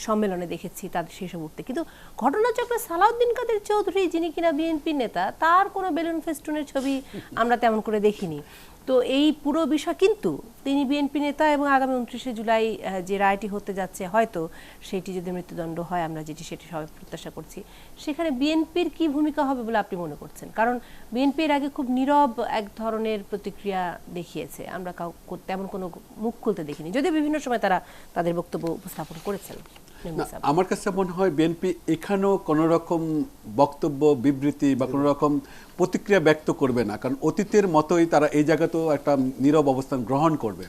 সম্মেলনে দেখেছি তাদের সেই সব উঠতে। কিন্তু ঘটনাচক্রে সালাউদ্দিন কাদের চৌধুরী, যিনি কিনা বিএনপির নেতা, তার কোনো বেলুন ফেস্টুনের ছবি আমরা তেমন করে দেখিনি। তো এই পুরো বিষয়, কিন্তু তিনি বিএনপি নেতা এবং আগামী 29শে জুলাই যে রায়টি হতে যাচ্ছে, হয়তো সেটি যদি মৃত্যুদণ্ড হয়, আমরা সেটি সবাই প্রত্যাশা করছি, সেখানে বিএনপির কি ভূমিকা হবে বলে আপনি মনে করছেন? কারণ বিএনপির আগে খুব নীরব এক ধরনের প্রতিক্রিয়া দেখিয়েছে, আমরা তেমন কোনো মুখ খুলতে দেখিনি, যদিও বিভিন্ন সময় তারা তাদের বক্তব্য উপস্থাপন করেছেন। আমার কাছে মনে হয় বিএনপি এখানেও কোনো রকম বক্তব্য, বিবৃতি বা কোনো রকম প্রতিক্রিয়া ব্যক্ত করবে না, কারণ অতীতের মতোই তারা এই জায়গাতেও একটা নীরব অবস্থান গ্রহণ করবে।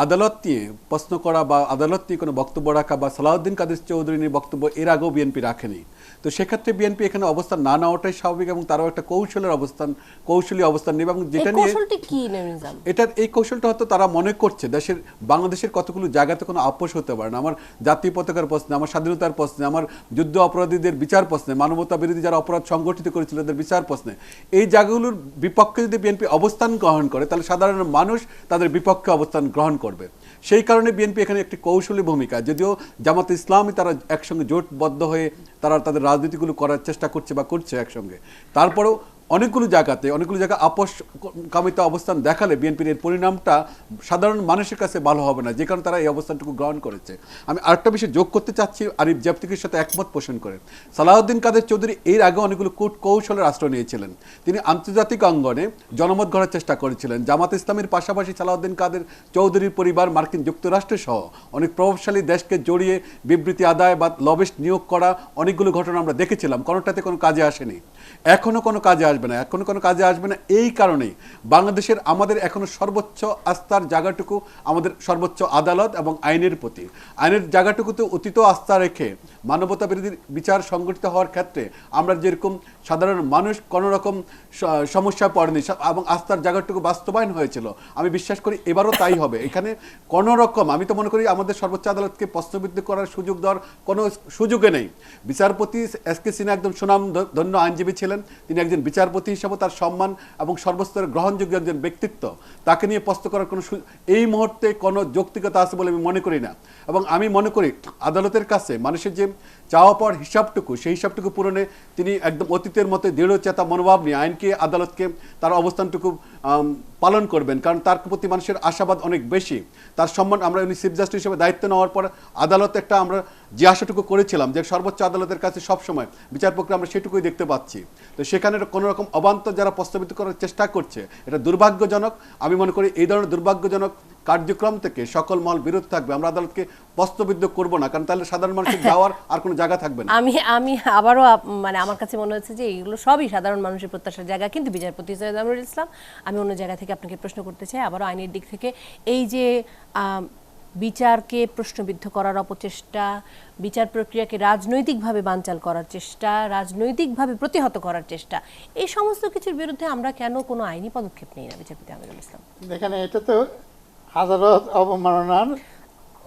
আদালত নিয়ে প্রশ্ন করা বা আদালত নিয়ে কোনো বক্তব্য রাখা বা সালাউদ্দিন কাদের চৌধুরী নিয়ে বক্তব্য এর আগেও বিএনপি রাখেনি। তো সেক্ষেত্রে বিএনপি এখানে অবস্থান না নেওয়াটাই স্বাভাবিক এবং তারাও একটা কৌশলী অবস্থান নেবে। এবং যেটা নিয়ে এটার এই কৌশলটা হয়তো তারা মনে করছে বাংলাদেশের কতগুলো জায়গাতে কোনো আপোষ হতে পারে না। আমার জাতীয় পতাকার প্রশ্নে, আমার স্বাধীনতার প্রশ্নে, আমার যুদ্ধ অপরাধীদের বিচার প্রশ্নে, মানবতা বিরোধী যারা অপরাধ সংগঠিত করেছিল তাদের বিচার প্রশ্নে, এই জায়গাগুলোর বিপক্ষে যদি বিএনপি অবস্থান গ্রহণ করে তাহলে সাধারণ মানুষ তাদের বিপক্ষে অবস্থান গ্রহণ করবে। সেই কারণে বিএনপি এখানে একটি কৌশলী ভূমিকা, যদিও জামাতে ইসলামী তারা একসঙ্গে জোটবদ্ধ হয়ে তারা তাদের রাজনীতিগুলো করার চেষ্টা করছে বা করছে একসঙ্গে, তারপরেও অনেকগুলো জায়গা আপোষকামিতা অবস্থান দেখালে বিএনপির এর পরিণামটা সাধারণ মানুষের কাছে ভালো হবে না, যে কারণে তারা এই অবস্থানটুকু গ্রহণ করেছে। আমি আরেকটা বিষয় যোগ করতে চাচ্ছি, আরিফ জাফতিকের সাথে একমত পোষণ করে। সালাউদ্দিন কাদের চৌধুরী এর আগে অনেকগুলো কৌশলের আশ্রয় নিয়েছিলেন। তিনি আন্তর্জাতিক অঙ্গনে জনমত গড়ার চেষ্টা করেছিলেন। জামাত ইসলামের পাশাপাশি সালাউদ্দিন কাদের চৌধুরীর পরিবার মার্কিন যুক্তরাষ্ট্র সহ অনেক প্রভাবশালী দেশকে জড়িয়ে বিবৃতি আদায় বা লবিস্ট নিয়োগ করা অনেকগুলো ঘটনা আমরা দেখেছিলাম, কোনোটাতে কোনো কাজে আসেনি, এখনো কোনো কাজে আসবে না। এই কারণেই বাংলাদেশের আমাদের এখনো সর্বোচ্চ আস্থার জায়গাটুকু আমাদের সর্বোচ্চ আদালত এবং আইনের প্রতি। আইনের জায়গাটুকুতে অতীত আস্থা রেখে মানবতা বিরোধী বিচার সংগঠিত হওয়ার ক্ষেত্রে আমরা যেরকম সাধারণ মানুষ কোনো রকম সমস্যা পড়েনি এবং আস্থার জায়গাটুকু বাস্তবায়ন হয়েছিল, আমি বিশ্বাস করি এবারও তাই হবে। এখানে কোনো রকম, আমি তো মনে করি আমাদের সর্বোচ্চ আদালতকে প্রশ্নবিদ্ধ করার সুযোগ দেওয়ার কোনো সুযোগে নেই। বিচারপতি এস.কে. সিনহা একদম সুনামধন্য আইনজীবী ছিলেন, তিনি একজন বিচারপতি হিসাবে তার সম্মান এবং সর্বস্তরের গ্রহণযোগ্য একজন ব্যক্তিত্ব, তাকে নিয়ে প্রশ্ন করার কোনো এই মুহূর্তে কোনো যৌক্তিকতা আছে বলে আমি মনে করি না। এবং আমি মনে করি আদালতের কাছে মানুষের যে চাওয়া পাওয়ার হিসাবটুকু, সেই হিসাবটুকু পূরণে তিনি একদম অতীতের মতো দৃঢ়চেতা মনোভাব নিয়ে আইনকে, আদালতকে তার অবস্থানটুকু পালন করবেন, কারণ তার প্রতি মানুষের আশাবাদ অনেক বেশি। তার সম্মান, আমরা উনি চিফ জাস্টিস হিসেবে দায়িত্ব নেওয়ার পর আদালত একটা আমরা যে আশাটুকু করেছিলাম যে সর্বোচ্চ আদালতের কাছে সবসময় বিচার প্রক্রিয়া আমরা সেটুকুই দেখতে পাচ্ছি। তো সেখানে কোনো রকম অবান্তর যারা প্রস্তাবিত করার চেষ্টা করছে, এটা দুর্ভাগ্যজনক। আমি মনে করি এই ধরনের দুর্ভাগ্যজনক কার্যক্রম থেকে সকল মহল বিরত থাকবে। আমরা আদালতকে প্রশ্নবিদ্ধ করবো না, কারণ তাহলে সাধারণ মানুষের যাওয়ার আর কোনো জায়গা থাকবে না। আমি আবারও মানে আমার কাছে মনে হচ্ছে যে এগুলো সবই সাধারণ মানুষের প্রত্যাশার জায়গা, কিন্তু বিচারপতি সৈয়দ আমিরুল ইসলাম, আমি অন্য জায়গা থেকে আপনাকে প্রশ্ন করতে চাই, আবারও আইনের দিক থেকে এই যে বিচারকে প্রশ্নবিদ্ধ করার অপচেষ্টা, বিচার প্রক্রিয়াকে রাজনৈতিকভাবে বানচাল করার চেষ্টা, রাজনৈতিকভাবে প্রতিহত করার চেষ্টা, এই সমস্ত কিছুর বিরুদ্ধে আমরা কেন কোনো আইনি পদক্ষেপ নেই না বিচারপতি আমিরুল ইসলাম? দেখেন, এটা তো আদালত অবমাননার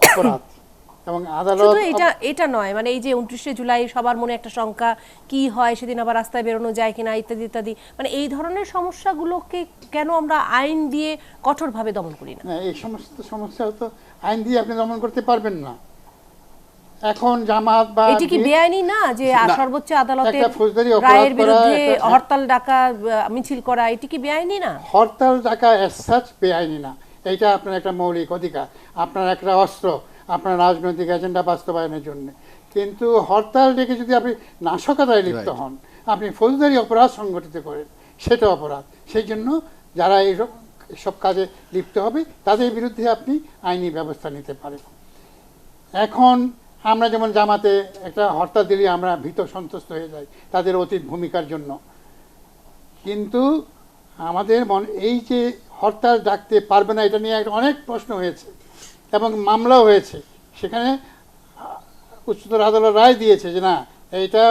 অপরাধ এবং আদালত শুধু এটা নয়, মানে এই যে 29শে জুলাই সবার মনে একটা শঙ্কা, কি হয় সেদিন আবার রাস্তায় বেরোনো যায় কিনা ইত্যাদি ইত্যাদি, মানে এই ধরনের সমস্যাগুলোকে কেন আমরা আইন দিয়ে কঠোরভাবে দমন করি না? এই সমস্ত সমস্যা তো আইন দিয়ে আপনি দমন করতে পারবেন না। এখন জামাত বা এটি কি বেআইনি না যে না, সর্বোচ্চ আদালতের একটা ফৌজদারি অপরাধ রায়ের করা, বিরুদ্ধে একটা- হরতাল ডাকা, মিছিল করা, এটি কি বেআইনি না? হরতাল ডাকা এস সাচ বেআইনি না, এইটা আপনার একটা মৌলিক অধিকার, আপনার একটা অস্ত্র আপনার রাজনৈতিক এজেন্ডা বাস্তবায়নের জন্য। কিন্তু হরতাল ডেকে যদি আপনি নাশকতায় লিপ্ত হন, আপনি ফৌজদারি অপরাধ সংগঠিত করেন, সেটা অপরাধ। সেই জন্য যারা এসব কাজে লিপ্ত হবে তাদের বিরুদ্ধে আপনি আইনি ব্যবস্থা নিতে পারেন। এখন আমরা যেমন জামাতে একটা হরতাল দিলে আমরা ভীত সন্ত্রস্ত হয়ে যাই তাদের অতীত ভূমিকার জন্য, কিন্তু আমাদের এই যে হরতাল ডাকতে পারবে না এটা নিয়ে একটা অনেক প্রশ্ন হয়েছে এবং মামলাও হয়েছে। সেখানে উচ্চতর আদালত রায় দিয়েছে যে না, এইটা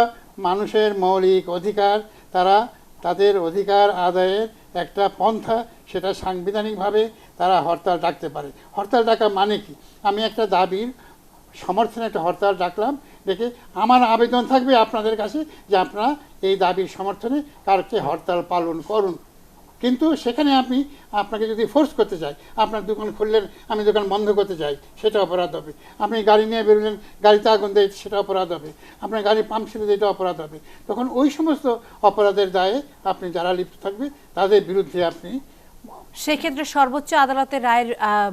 মানুষের মৌলিক অধিকার, তারা তাদের অধিকার আদায়ের একটা পন্থা, সেটা সাংবিধানিকভাবে তারা হরতাল ডাকতে পারে। হরতাল ডাকা মানে কি? আমি একটা দাবির সমর্থনে একটা হরতাল ডাকলাম, দেখে আমার আবেদন থাকবে আপনাদের কাছে যে আপনারা এই দাবির সমর্থনে কালকে হরতাল পালন করুন। কিন্তু সেখানে আপনাকে যদি ফোর্স করতে চাই, আপনার দোকান খুললেন, আমি দোকান বন্ধ করতে চাই, সেটা অপরাধ হবে। আপনি গাড়ি নিয়ে বেরোলেন, গাড়িতে আগুন দেয়, সেটা অপরাধ হবে। আপনার গাড়ি পাম্প ছেড়ে দেয়, এটা অপরাধ হবে। তখন ওই সমস্ত অপরাধের দায়ে আপনি যারা লিপ্ত থাকবে তাদের বিরুদ্ধে আপনি, সেক্ষেত্রে সর্বোচ্চ আদালতের রায়ের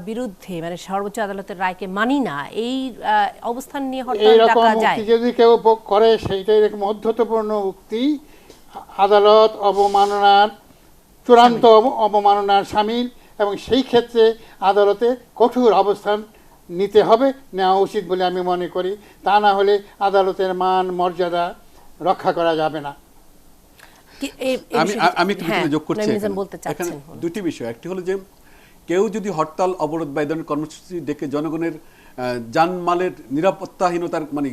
বিরুদ্ধে, মানে সর্বোচ্চ আদালতের রায়কে মানি না, এই অবস্থান নিয়ে হরতাল এইরকম ডাকা যায়? উক্তি যদি কেউ করে, সেইটাই এরকম অধ্যতপূর্ণ উক্তি, আদালত অবমাননার চূড়ান্ত অবমাননার শামিল, এবং সেই ক্ষেত্রে আদালতে কঠোর অবস্থান নিতে হবে, নেওয়া উচিত বলে আমি মনে করি। তা না হলে আদালতের মান মর্যাদা রক্ষা করা যাবে না। আমি একটু ভিতরে যোগ করছি। এখানে দুটি বিষয়, একটি হলো যে কেউ যদি হরতাল অবরোধ বা এই ধরনের কর্মসূচি ডেকে জনগণের জানমালের নিরাপত্তাহীনতার মানে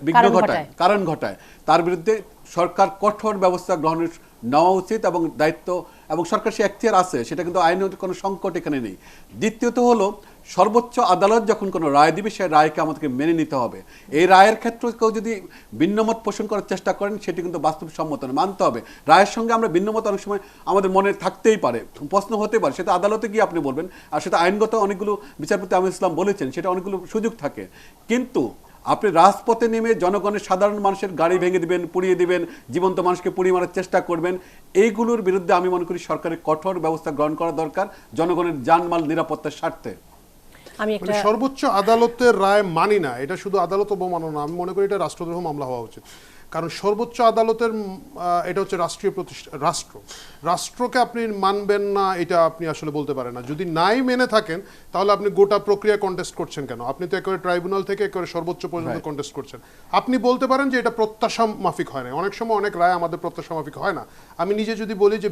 বিঘ্ন ঘটায়, কারণ ঘটায়, তার বিরুদ্ধে সরকার কঠোর ব্যবস্থা গ্রহণের নেওয়া উচিত এবং দায়িত্ব, এবং সরকার সে এখতিয়ার আছে, সেটা কিন্তু আইনের কোনো সংকট এখানে নেই। দ্বিতীয়ত হলো সর্বোচ্চ আদালত যখন কোনো রায় দিবে, সেই রায়কে আমাদেরকে মেনে নিতে হবে। এই রায়ের ক্ষেত্রে কেউ যদি ভিন্নমত পোষণ করার চেষ্টা করেন, সেটি কিন্তু বাস্তবসম্মত না, মানতে হবে। রায়ের সঙ্গে আমরা ভিন্নমত অনেক সময় আমাদের মনে থাকতেই পারে, প্রশ্ন হতে পারে, সেটা আদালতে গিয়ে আপনি বলবেন, আর সেটা আইনগত অনেকগুলো বিচারপতি আমির ইসলাম বলেছেন, সেটা অনেকগুলো সুযোগ থাকে। কিন্তু আপনি রাজপথে নেমে জনগণের সাধারণ মানুষের গাড়ি ভেঙে দিবেন, পুড়িয়ে দিবেন, জীবন্ত মানুষকে পুড়িয়ে মারার চেষ্টা করবেন, এইগুলোর বিরুদ্ধে আমি মনে করি সরকারের কঠোর ব্যবস্থা গ্রহণ করা দরকার জনগণের জানমাল নিরাপত্তার স্বার্থে। আমি একটা সর্বোচ্চ আদালতের রায় মানি না, এটা শুধু আদালত অবমাননা, আমি মনে করি এটা রাষ্ট্রদ্রোহ মামলা হওয়া উচিত। কারণ সর্বোচ্চ আদালতের এটা হচ্ছে রাষ্ট্রীয় প্রতিষ্ঠান, রাষ্ট্রকে আপনি মানবেন না, এটা আপনি আসলে বলতে পারেন না। যদি নাই মেনে থাকেন, তাহলে আপনি গোটা প্রক্রিয়া কন্টেস্ট করছেন কেন? আপনি তো একেবারে ট্রাইব্যুনাল থেকে একেবারে সর্বোচ্চ পর্যন্ত কন্টেস্ট করছেন। আপনি বলতে পারেন যে এটা প্রত্যাশা মাফিক হয় না। অনেক সময় অনেক রায় আমাদের প্রত্যাশা মাফিক হয় না। আমি নিজে যদি বলি যে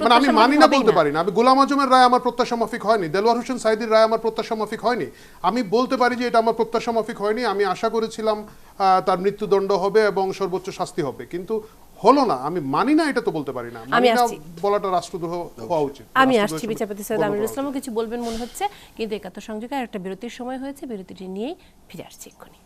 মানে আমি মানি না বলতে পারি না। আমি গোলাম আজমের রায় আমার প্রত্যাশা মাফিক হয়নি, দেলোয়ার হোসেন সাইদির রায় আমার প্রত্যাশা মাফিক হয়নি। আমি বলতে পারি যে এটা আমার প্রত্যাশা মাফিক হয়নি, আমি আশা করেছিলাম তার মৃত্যুদণ্ড হবে এবং সর্বোচ্চ শাস্তি হবে, কিন্তু হলো না। আমি মানি না, এটা তো বলতে পারি না। মানি না বলাটা রাষ্ট্রদ্রোহ হওয়া উচিত। আমি আসছি বিচারপতি সৈয়দ আমিরুল ইসলামও কিছু বলবেন মনে হচ্ছে, কিন্তু একাত্তর সংযোগে একটা বিরতির সময় হয়েছে, বিরতিটি নিয়েই ফিরে আসছি এক্ষুনি।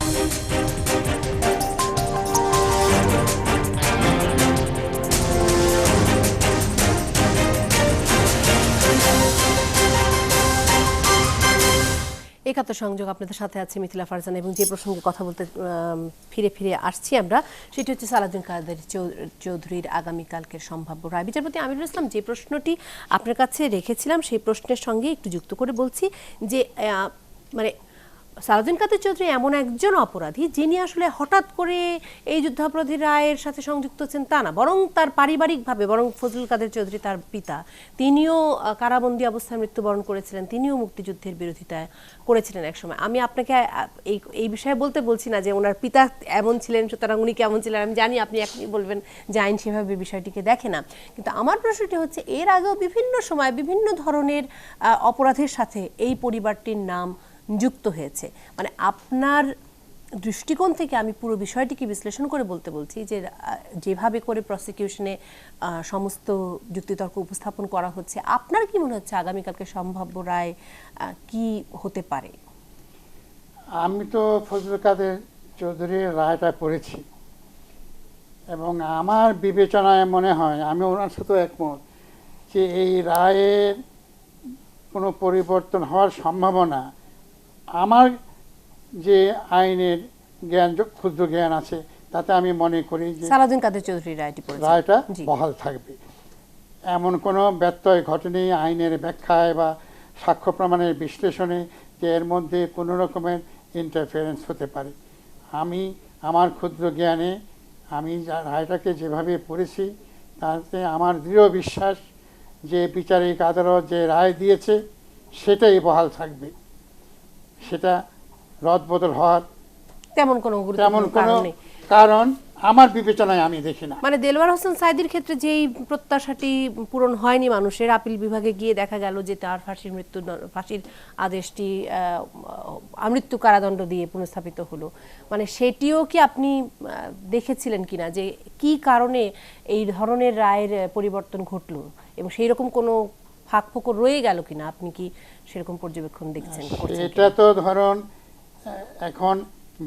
একাত্তর সংযোগ, আপনাদের সাথে আছে মিথিলা ফারজানা, এবং যে প্রসঙ্গে কথা বলতে ফিরে ফিরে আসছি আমরা, সেটি হচ্ছে সালাউদ্দিন কাদের চৌধুরীর আগামীকালকের সম্ভাব্য রায়। বিচারপতি আমিরুল ইসলাম, যে প্রশ্নটি আপনার কাছে রেখেছিলাম সেই প্রশ্নের সঙ্গে একটু যুক্ত করে বলছি যে মানে সালাউদ্দিন কাদের চৌধুরী এমন একজন অপরাধী যিনি আসলে হঠাৎ করে এই যুদ্ধাপরাধী রায়ের সাথে সংযুক্ত হচ্ছেন তা না, বরং তার পারিবারিকভাবে, বরং ফজলুল কাদের চৌধুরী তার পিতা, তিনিও কারাবন্দী অবস্থায় মৃত্যুবরণ করেছিলেন, তিনিও মুক্তিযুদ্ধের বিরোধিতা করেছিলেন একসময়। আমি আপনাকে এই বিষয়ে বলছি না যে ওনার পিতা এমন ছিলেন সুতরাং উনি কেমন ছিলেন, আমি জানি আপনি এখনই বলবেন যে আইন সেভাবে বিষয়টিকে দেখে না, কিন্তু আমার প্রশ্নটি হচ্ছে এর আগেও বিভিন্ন সময় বিভিন্ন ধরনের অপরাধের সাথে এই পরিবারটির নাম যুক্ত হয়েছে। মানে আপনার দৃষ্টিকোণ থেকে আমি পুরো বিষয়টিকে বিশ্লেষণ করে বলছি যে যেভাবে করে প্রসিকিউশনে সমস্ত যুক্তিতর্ক উপস্থাপন করা হচ্ছে, আপনার কি মনে হচ্ছে আগামীকালকে সম্ভাব্য রায় কি হতে পারে? আমি তো ফজলুল কাদের চৌধুরীর রায়টা পড়েছি এবং আমার বিবেচনায় মনে হয়, আমি ওনার সাথে একমত, যে এই রায়ের কোনো পরিবর্তন হওয়ার সম্ভাবনা, আমার যে আইনের জ্ঞান, ক্ষুদ্র জ্ঞান আছে, তাতে আমি মনে করি যে সালাউদ্দিন কাদের চৌধুরী রায়টি পড়েছেন। রায়টা জি। বহাল থাকবে। এমন কোনো ব্যত্যয় ঘটেনি আইনের ব্যাখ্যায় বা সাক্ষ্য প্রমাণের বিশ্লেষণে যে এর মধ্যে কোনো রকমের ইন্টারফারেন্স হতে পারে। আমি আমার ক্ষুদ্র জ্ঞানে আমি রায়টাকে যেভাবে পড়েছি তাতে আমার দৃঢ় বিশ্বাস যে বিচারিক আদালত যে রায় দিয়েছে সেটাই বহাল থাকবে, সেটা রদবদল হওয়ার তেমন কোনো তেমন গুরুত্বপূর্ণ কোনো কারণ নেই। কারণ আমার বিবেচনায় আমি দেখি না। মানে দেলোয়ার হোসেন সাঈদীর ক্ষেত্রে যেই প্রত্যাশাটি পূরণ হয়নি মানুষের, আপিল বিভাগে গিয়ে দেখা গেল যে তার ফাঁসির আদেশটি আমৃত্যু কারাদণ্ড দিয়ে পুনঃস্থাপিত হলো, মানে সেটিও কি আপনি দেখেছিলেন কিনা যে কি কারণে এই ধরনের রায়ের পরিবর্তন ঘটলো এবং সেই রকম কোনো ফাঁকফোকর রয়ে গেল কিনা, আপনি কি সেরকম পর্যবেক্ষণ দেখছেন? এটা তো ধরুন এখন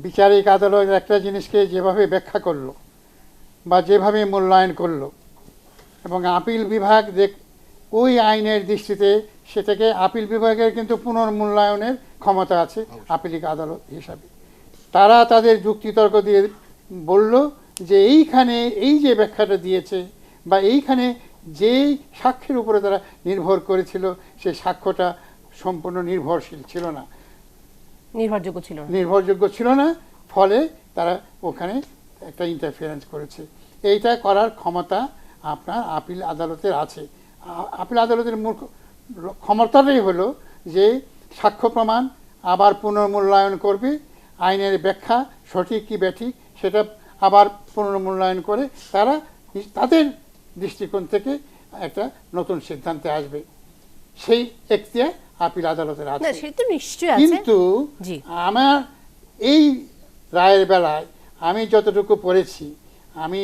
বিচারিক আদালত একটা জিনিসকে যেভাবে ব্যাখ্যা করলো বা যেভাবে মূল্যায়ন করলো এবং আপিল বিভাগ ওই আইনের দৃষ্টিতে সেটাকে, আপিল বিভাগের কিন্তু পুনর্মূল্যায়নের ক্ষমতা আছে আপিলিক আদালত হিসাবে। তারা তাদের যুক্তিতর্ক দিয়ে বলল যে এইখানে এই যে ব্যাখ্যাটা দিয়েছে বা এইখানে যেই সাক্ষ্যের উপরে তারা নির্ভর করেছিল সেই সাক্ষ্যটা সম্পূর্ণ নির্ভরশীল ছিল না, নির্ভরযোগ্য ছিল না, ফলে তারা ওখানে একটা ইন্টারফিয়ারেন্স করেছে। এইটা করার ক্ষমতা আপনার আপিল আদালতের আছে। আপিল আদালতের মূল ক্ষমতাটাই হলো যে সাক্ষ্য প্রমাণ আবার পুনর্মূল্যায়ন করবে, আইনের ব্যাখ্যা সঠিক কি ব্যাঠিক সেটা আবার পুনর্মূল্যায়ন করে তারা তাদের দৃষ্টিকোণ থেকে একটা নতুন সিদ্ধান্তে আসবে। সেই এখতিয়ার আপিল আদালতের আছে। কিন্তু আমার এই রায়ের বেলায় আমি যতটুকু পড়েছি, আমি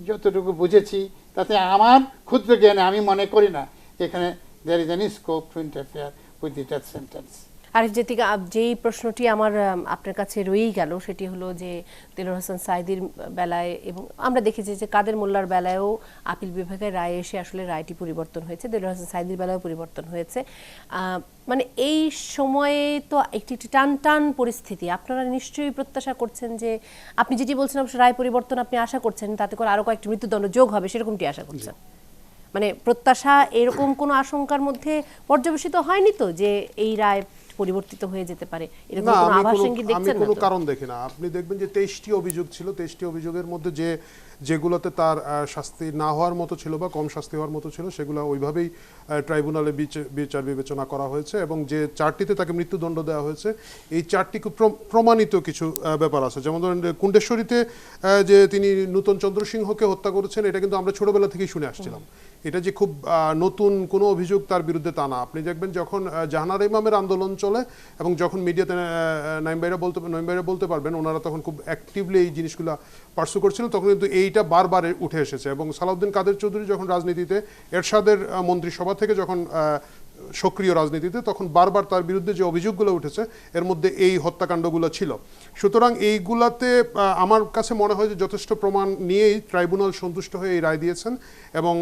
যতটুকু বুঝেছি, তাতে আমার ক্ষুদ্র জ্ঞানে আমি মনে করি না এখানে there is any scope to interfere with the death sentence. Arif জেতিকা, যেই প্রশ্নটি আমার আপনার কাছে রয়েই গেল সেটি হলো যে দেলোয়ার হোসেন সাঈদীর বেলায় এবং আমরা দেখেছি যে কাদের মোল্লার বেলায়ও আপিল বিভাগের রায় এসে আসলে রায়টি পরিবর্তন হয়েছে, দেলোয়ার হোসেন সাঈদীর বেলায়ও পরিবর্তন হয়েছে। মানে এই সময়ে তো একটি টান টান পরিস্থিতি, আপনারা নিশ্চয়ই প্রত্যাশা করছেন যে, আপনি যেটি বলছেন অবশ্য রায় পরিবর্তন আপনি আশা করছেন তাতে করে আরও কয়েকটি মৃত্যুদণ্ড যোগ হবে সেরকমটি আশা করছেন, মানে প্রত্যাশা এরকম কোনো আশঙ্কার মধ্যে পর্যবেসিত হয়নি তো যে এই রায় পরিবর্তিত হয়ে যেতে পারে? এরকম কোনো আভাস ইঙ্গিত দেখছেন না? আমি কোনো কারণ দেখি না। আপনি দেখবেন যে 23টি অভিযোগ ছিল, 23টি অভিযোগের মধ্যে যেগুলোতে তার শাস্তি না হওয়ার মতো ছিল বা কম শাস্তি হওয়ার মতো ছিল সেগুলো ওইভাবেই ট্রাইব্যুনালে বিচার বিবেচনা করা হয়েছে এবং যে 4টিতে তাকে মৃত্যুদণ্ড দেওয়া হয়েছে এই 4টি প্রমাণিত কিছু ব্যাপার আছে। যেমন ধরেন কুণ্ডেশ্বরীতে যে তিনি নূতন চন্দ্র সিংহকে হত্যা করেছেন, এটা কিন্তু আমরা ছোটবেলা থেকেই শুনে আসছিলাম। এটা যে খুব নতুন কোনো অভিযোগ তার বিরুদ্ধে তা না। আপনি দেখবেন যখন জাহানারা ইমামের আন্দোলন চলে এবং যখন মিডিয়াতে নাইম ভাইরা বলতে পারবেন, ওনারা তখন খুব অ্যাক্টিভলি এই জিনিসগুলো পার্সু করছিলেন, তখন কিন্তু এইটা বারবার উঠে এসেছে। এবং সালাউদ্দিন কাদের চৌধুরী যখন রাজনীতিতে, এরশাদের মন্ত্রিসভা থেকে যখন সক্রিয় রাজনীতিতে, তখন বারবার তার বিরুদ্ধে যে অভিযোগগুলো উঠেছে এর মধ্যে এই হত্যাকাণ্ডগুলো ছিল। সুতরাং এইগুলাতে আমার কাছে মনে হয় যে যথেষ্ট প্রমাণ নিয়েই ট্রাইব্যুনাল সন্তুষ্ট হয়ে এই রায় দিয়েছেন এবং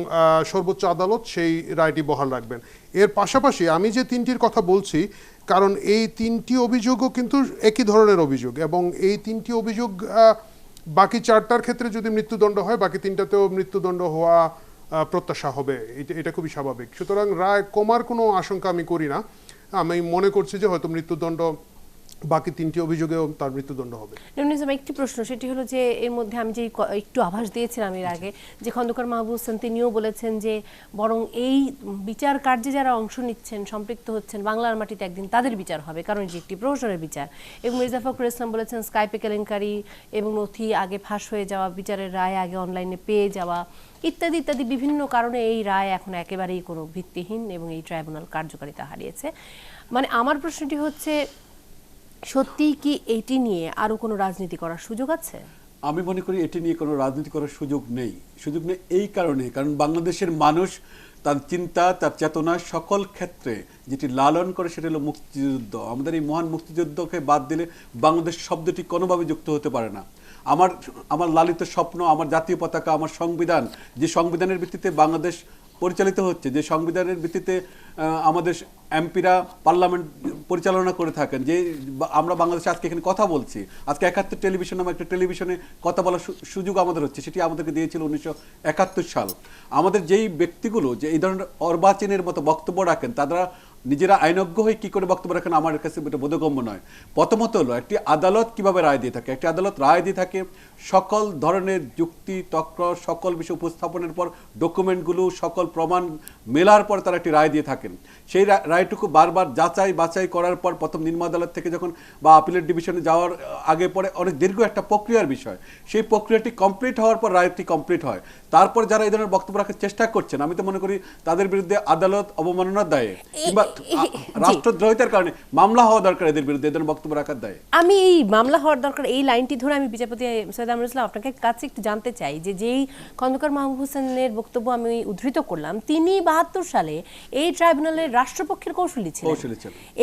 সর্বোচ্চ আদালত সেই রায়টি বহাল রাখবেন। এর পাশাপাশি আমি যে 3টির কথা বলছি, কারণ এই 3টি অভিযোগও কিন্তু একই ধরনের অভিযোগ এবং এই 3টি অভিযোগ বাকি 4টার ক্ষেত্রে যদি মৃত্যুদণ্ড হয়, বাকি 3টাতেও মৃত্যুদণ্ড হওয়া প্রত্যাশা হবে, এটা খুবই স্বাভাবিক। সুতরাং রায় কমার কোনো আশঙ্কা আমি করি না। আমি মনে করছি যে হয়তো মৃত্যুদণ্ড বাকি 3টি অভিযোগেও তার মৃত্যুদণ্ড হবে। একটি প্রশ্ন, সেটি হলো যে এর মধ্যে আমি যে একটু আভাস দিয়েছিলাম এর আগে, যে খন্দকার মাহবুব হোসেন তিনিও বলেছেন যে বরং এই বিচার কার্যে যারা অংশ নিচ্ছেন, সম্পৃক্ত হচ্ছেন, বাংলার মাটিতে একদিন তাদের বিচার হবে, কারণ এটি একটি প্রহসনের বিচার। এবং মির্জা ফখরুল ইসলাম বলেছেন স্কাইপে কেলেঙ্কারি এবং নথি আগে ফাঁস হয়ে যাওয়া, বিচারের রায় আগে অনলাইনে পেয়ে যাওয়া ইত্যাদি ইত্যাদি বিভিন্ন কারণে এই রায় এখন একেবারেই কোনো ভিত্তিহীন এবং এই ট্রাইব্যুনাল কার্যকারিতা হারিয়েছে। মানে আমার প্রশ্নটি হচ্ছে, সত্যি কি এটি নিয়ে আরো কোনো রাজনীতি করার সুযোগ আছে? আমি মনে করি এটি নিয়ে কোনো রাজনীতি করার সুযোগ নেই। এই কারণ বাংলাদেশের মানুষ তার চিন্তা, তার চেতনা সকল ক্ষেত্রে যেটি লালন করে সেটা হলো মুক্তিযুদ্ধ। আমাদের এই মহান মুক্তিযুদ্ধকে বাদ দিলে বাংলাদেশ শব্দটি কোনোভাবে যুক্ত হতে পারে না। আমার লালিত স্বপ্ন, আমার জাতীয় পতাকা, আমার সংবিধান, যে সংবিধানের ভিত্তিতে বাংলাদেশ পরিচালিত হচ্ছে, যে সংবিধানের ভিত্তিতে আমাদের এমপিরা পার্লামেন্ট পরিচালনা করে থাকেন, যে আমরা বাংলাদেশে আজকে এখানে কথা বলছি, আজকে ৭১ টেলিভিশন নামে একটা টেলিভিশনে কথা বলার সুযোগ আমাদের হচ্ছে, সেটি আমাদেরকে দিয়েছিল ১৯৭১ সাল। আমাদের যেই ব্যক্তিগুলো যে এই ধরনের অর্বাচীনের মতো বক্তব্য রাখেন, তারা নিজেরা আইনজ্ঞ হয়ে কী করে বক্তব্য রাখেন আমার কাছে এটা বোধগম্য নয়। প্রথমত হলো একটি আদালত কিভাবে রায় দিয়ে থাকে। একটি আদালত রায় দিয়ে থাকে সকল ধরনের যুক্তি তর্ক, সকল বিষয় উপস্থাপনের পর ডকুমেন্টগুলো সকল প্রমাণ মেলার পর তারা একটি রায় দিয়ে থাকেন। সেই রায়টুকু বারবার যাচাই বাছাই করার পর প্রথম নিম্ন আদালত থেকে যখন বা আপিলের ডিভিশনে যাওয়ার আগে পরে অনেক দীর্ঘ একটা প্রক্রিয়ার বিষয়, সেই প্রক্রিয়াটি কমপ্লিট হওয়ার পর রায়টি কমপ্লিট হয়। তারপর যারা এই ধরনের বক্তব্য রাখার চেষ্টা করছেন, আমি তো মনে করি তাদের বিরুদ্ধে আদালত অবমাননার দায়ে কিংবা রাষ্ট্রদ্রোহিতার কারণে মামলা হওয়া দরকার এদের বিরুদ্ধে, এদের বক্তব্য রাখার দায়ে। আমি এই মামলা হওয়ার দরকার এই লাইনটি ধরে আমি বিচারপতি সৈয়দ আমিনুল ইসলাম আপনাকে কাছে একটু জানতে চাই যে যেই খন্দকার মাহবুব হোসেনের বক্তব্য আমি উদ্ধৃত করলাম, তিনি ৭২ সালে এই ট্রাইব্যুনালের রাষ্ট্রপক্ষের কৌশলী ছিলেন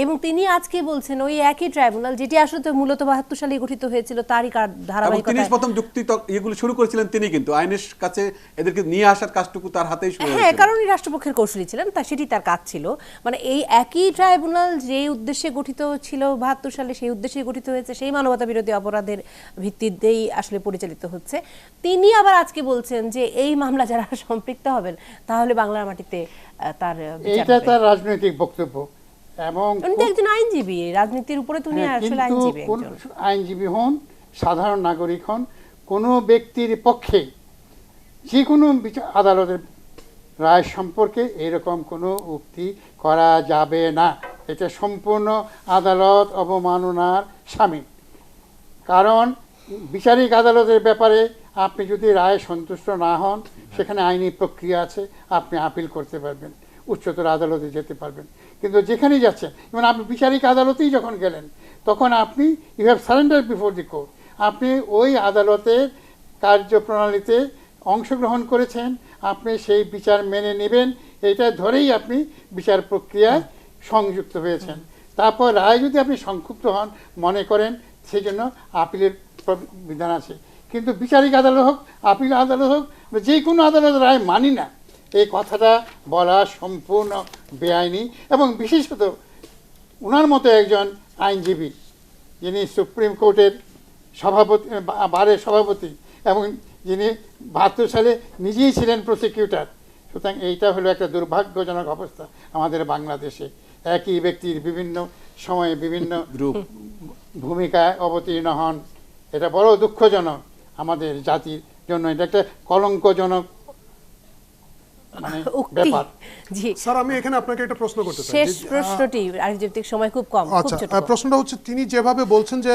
এবং তিনি আজকে বলছেন ওই একই ট্রাইব্যুনাল যেটি আসলে মূলত ৭২ সালে গঠিত হয়েছিল তারই ধারাবাহিকতা। তিনি প্রথম যুক্তি এগুলো শুরু করেছিলেন তিনি, কিন্তু আইনের কাছে এদেরকে নিয়ে আসার কাজটুকু তার হাতেই শুরু হয়েছিল। হ্যাঁ, কারণ এই রাষ্ট্রপক্ষের কৌশলী ছিলেন, তা সেটি তার কাজ ছিল। মানে এই একই ট্রাইব্যুনাল যেই উদ্দেশ্যে গঠিত ছিল ৭২ সালে, সেই উদ্দেশ্যে গঠিত হয়েছে, সেই মানবতা বিরোধী অপরাধের ভিত্তিতেই আসলে পরিচালিত হচ্ছে। তিনি আবার আজকে বলছেন যে এই মামলা যারা সম্পৃক্ত হবেন তাহলে বাংলার মাটিতে তার এইটা তার রাজনৈতিক বক্তব্য এবং উনি তো একজন আইনজীবী, রাজনীতির উপরে তো উনি আসলে আইনজীবী। আইনজীবী হন, সাধারণ নাগরিক হন, কোনো ব্যক্তির পক্ষে যে কোনো আদালতের রায় সম্পর্কে এরকম কোনো উক্তি করা যাবে না। এটা সম্পূর্ণ আদালত অবমাননার শামিল। কারণ বিচারিক আদালতের ব্যাপারে আপনি যদি রায়ে সন্তুষ্ট না হন, সেখানে আইনি প্রক্রিয়া আছে, আপনি আপিল করতে পারবেন, উচ্চতর আদালতে যেতে পারবেন। কিন্তু যেখানেই যাচ্ছেন, যেমন আপনি বিচারিক আদালতেই যখন গেলেন, তখন আপনি you have surrender before the court, আপনি ওই আদালতের কার্যপ্রণালীতে অংশগ্রহণ করেছেন, আপনি সেই বিচার মেনে নেবেন, এটা ধরেই আপনি বিচার প্রক্রিয়ায় সংযুক্ত হয়েছেন। তারপর রায় যদি আপনি সংক্ষুব্ধ হন মনে করেন, সেই জন্য আপিলের বিধান আছে। কিন্তু বিচারিক আদালত হোক, আপিল আদালত হোক, যে কোনো আদালত রায় মানি না, এই কথাটা বলা সম্পূর্ণ বেআইনি। এবং বিশেষত ওনার মতো একজন আইনজীবী, যিনি সুপ্রিম কোর্টের সভাপতি, বারের সভাপতি, এবং যিনি ৭২ সালে নিজেই ছিলেন প্রসিকিউটর। সুতরাং এইটা হলো একটা দুর্ভাগ্যজনক অবস্থা আমাদের বাংলাদেশে। একই ব্যক্তির বিভিন্ন সময়ে বিভিন্ন ভূমিকায় অবতীর্ণ হন, এটা বড় দুঃখজনক আমাদের জাতির জন্য। এটা একটা কলঙ্কজনক ব্যাপার। জি স্যার, আমি এখানে আপনাকে একটা প্রশ্ন করতে চাই। শেষ প্রশ্নটি, আরেকজনের সময় খুব কম। আচ্ছা, প্রশ্নটা হচ্ছে তিনি যেভাবে বলছেন যে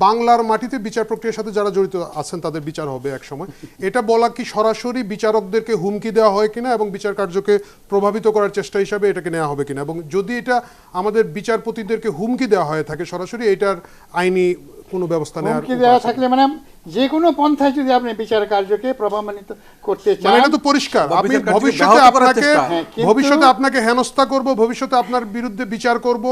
বাংলার মাটিতে বিচার প্রক্রিয়ার সাথে যারা জড়িত আছেন তাদের বিচার হবে এক সময়, এটা বলা কি সরাসরি বিচারকদেরকে হুমকি দেওয়া হয় কিনা এবং বিচার কার্যকে প্রভাবিত করার চেষ্টা হিসাবে এটাকে নেওয়া হবে কিনা, এবং যদি এটা আমাদের বিচারপতিদেরকে হুমকি দেওয়া হয়ে থাকে সরাসরি, এটার আইনি কোনো ব্যবস্থা নেওয়ার হুমকি দেওয়া থাকলে মানে যে কোনো পন্থায় যদি আপনি বিচার কার্যকে প্রভাবান্বিত করতে চান, এটা তো পরিষ্কার, আপনি ভবিষ্যতে আপনাকে হেনস্থা করব, ভবিষ্যতে আপনার বিরুদ্ধে বিচার করব,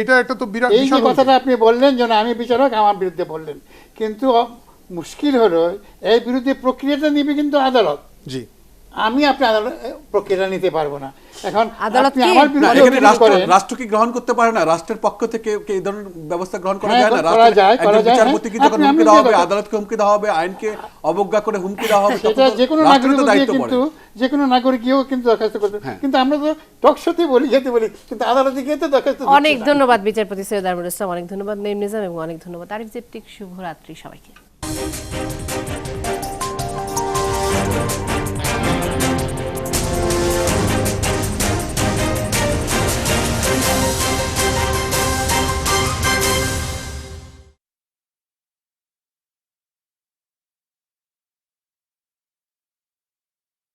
এটা একটা তো বিরাট এই যে কথাটা আপনি বললেন যেন আমি বিচারক, আমার বিরুদ্ধে বললেন, কিন্তু মুশকিল হলো এই বিরুদ্ধে প্রক্রিয়াটা নিবে কিন্তু আদালত। জি, আমি আপনি আদালত প্রক্রিয়াটা নিতে পারবো না। এখন আদালত আপনি আমার বিরুদ্ধে রাষ্ট্র কি গ্রহণ করতে পারে না? রাষ্ট্রের পক্ষ থেকে এই ধরনের ব্যবস্থা গ্রহণ করা যায় না? বিচারপতিকে যখন হুমকি দেওয়া হবে, আদালতকে হুমকি দেওয়া হবে, আইনকে অবজ্ঞা করে হুমকি দেওয়া হবে, সেটা যে কোনো নাগরিক কিন্তু যে কোনো নাগরিকও কিন্তু দরখাস্ত করতে। কিন্তু আমরা তো টকশোতে বলি, যেতে বলি, কিন্তু আদালতে গিয়ে তো দরখাস্ত। অনেক ধন্যবাদ বিচারপতি সৈয়দ আমিনুল ইসলাম, অনেক ধন্যবাদ নেম নিজাম, এবং অনেক ধন্যবাদ আরিফ জেপটিক। শুভরাত্রি সবাইকে।